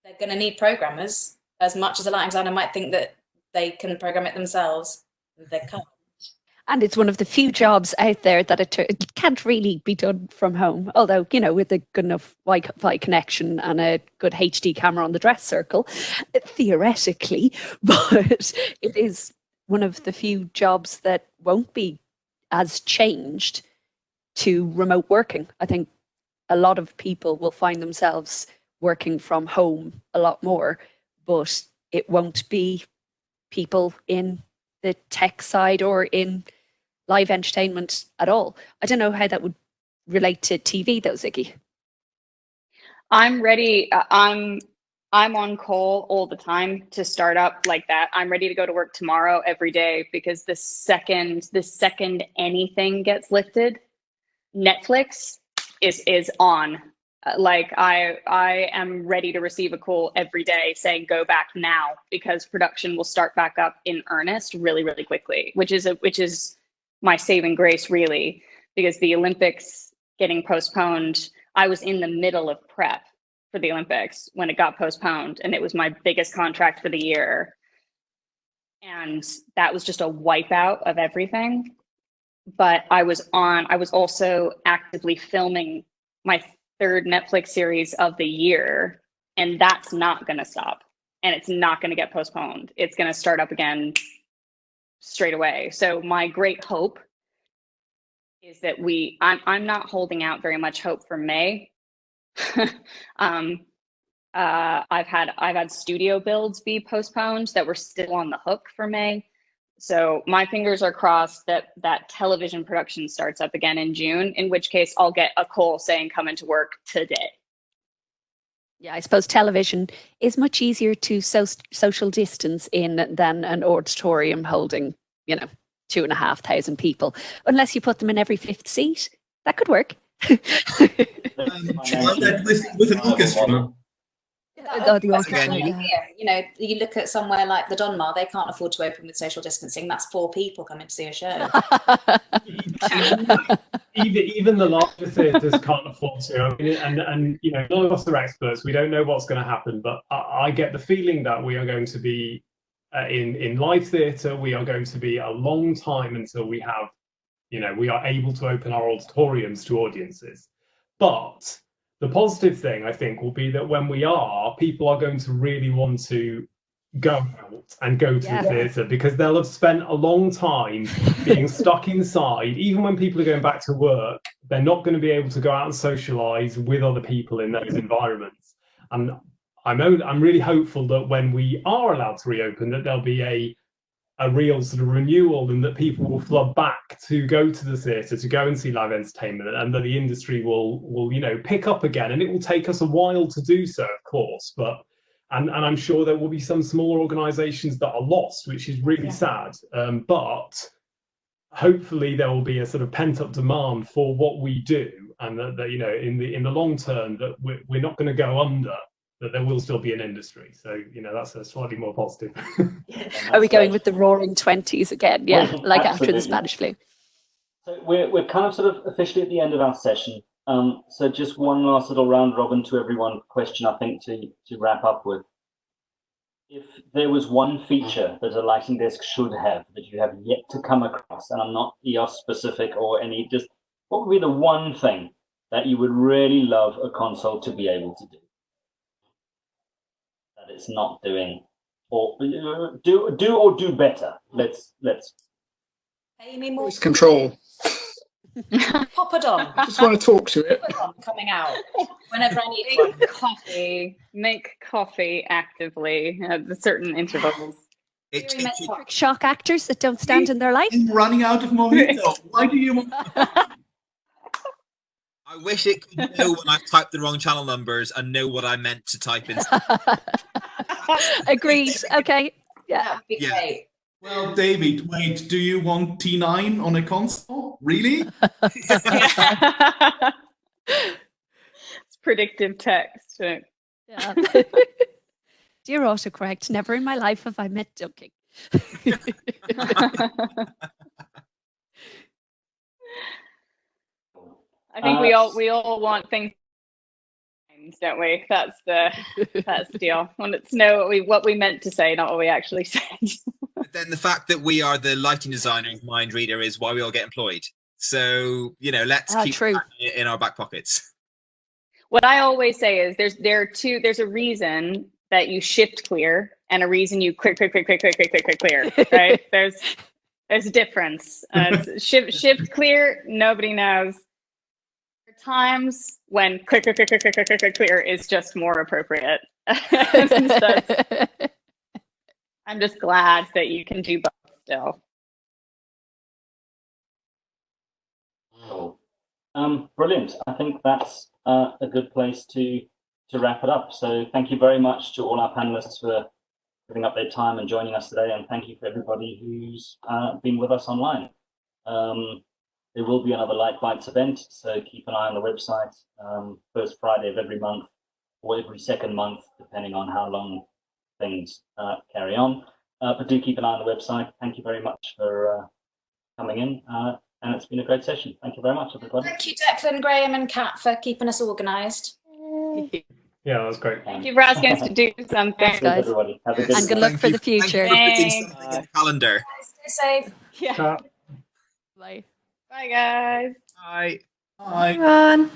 they're going to need programmers as much as a lighting designer might think that they can program it themselves. They can't. And it's one of the few jobs out there that it can't really be done from home. Although, with a good enough Wi-Fi connection and a good HD camera on the dress circle, theoretically, but it is one of the few jobs that won't be as changed to remote working. I think a lot of people will find themselves working from home a lot more, but it won't be people in the tech side or in live entertainment at all. I don't know how that would relate to TV though, Ziggy. I'm ready. I'm on call all the time to start up like that. I'm ready to go to work tomorrow every day, because the second anything gets lifted, Netflix is on. Like I am ready to receive a call every day saying go back now, because production will start back up in earnest really, really quickly, which is my saving grace, really, because the Olympics getting postponed, I was in the middle of prep for the Olympics when it got postponed, and it was my biggest contract for the year. And that was just a wipeout of everything. But I was also actively filming my third Netflix series of the year, and that's not going to stop, and it's not going to get postponed. It's going to start up again straight away. So my great hope is that I'm not holding out very much hope for May. I've had studio builds be postponed that were still on the hook for May. So my fingers are crossed that television production starts up again in June, in which case I'll get a call saying come into work today. Yeah, I suppose television is much easier to social distance in than an auditorium holding, 2,500 people, unless you put them in every fifth seat. That could work. Try that with an orchestra. You look at somewhere like the Donmar, they can't afford to open with social distancing. That's 4 people coming to see a show. even the larger theatres can't afford to. I mean, and none of us are experts. We don't know what's going to happen, but I get the feeling that we are going to be in live theatre. We are going to be a long time until we have, we are able to open our auditoriums to audiences. But the positive thing, I think, will be that when we are, people are going to really want to go out and go to the theatre, because they'll have spent a long time being stuck inside. Even when people are going back to work, they're not going to be able to go out and socialise with other people in those environments. And I'm really hopeful that when we are allowed to reopen, that there'll be a real sort of renewal, and that people will flood back to go to the theatre, to go and see live entertainment, and that the industry will pick up again. And it will take us a while to do so, of course, but and I'm sure there will be some smaller organisations that are lost, which is really sad. But hopefully there will be a sort of pent up demand for what we do, and that you know, in the long term, that we're not going to go under, that there will still be an industry. So, you know, that's a slightly more positive. Are we going with the roaring 20s again? Yeah, Well, like after the absolutely. Spanish flu. So we're kind of sort of officially at the end of our session. So just one last little round robin to everyone question, I think, to wrap up with. If there was one feature that a lighting desk should have that you have yet to come across, and I'm not EOS specific or any, just what would be the one thing that you would really love a console to be able to do that it's not doing, or do better? Let's. Pay me more. Voice control. Poppadom. I just want to talk to it. Poppadom coming out whenever I need one. Make coffee actively at certain intervals. Electric shock actors that don't stand in their life. I'm running out of mojito. Why do you want? I wish it could know when I've typed the wrong channel numbers and know what I meant to type in. Agreed. Okay. Yeah. That would be great. Well, David, wait, do you want T9 on a console? Really? It's predictive text. Yeah. Dear autocorrect, never in my life have I met dunking. I think we all want things, don't we? That's the deal. Want it to know what we meant to say, not what we actually said. But then the fact that we are the lighting designer's mind reader is why we all get employed. So, you know, let's keep that in our back pockets. What I always say is there's a reason that you shift clear and a reason you clear, right? There's a difference. Shift clear, nobody knows. There are times when clear is just more appropriate. I'm just glad that you can do both still. Cool. Brilliant. I think that's a good place to wrap it up. So thank you very much to all our panelists for giving up their time and joining us today, and thank you for everybody who's been with us online. There will be another Light Bytes event, so keep an eye on the website, first Friday of every month or every second month, depending on how long things carry on. But do keep an eye on the website. Thank you very much for coming in, and it's been a great session. Thank you very much, everybody. Thank you, Declan, Graham, and Kat, for keeping us organised. Yeah, that was great. Thank you for asking us to do something. Thanks, guys. Everybody. Have a good And good luck for the future. Thank you for putting something in the calendar. Stay safe. Yeah. Bye. Bye, guys. Bye. Bye. Everyone.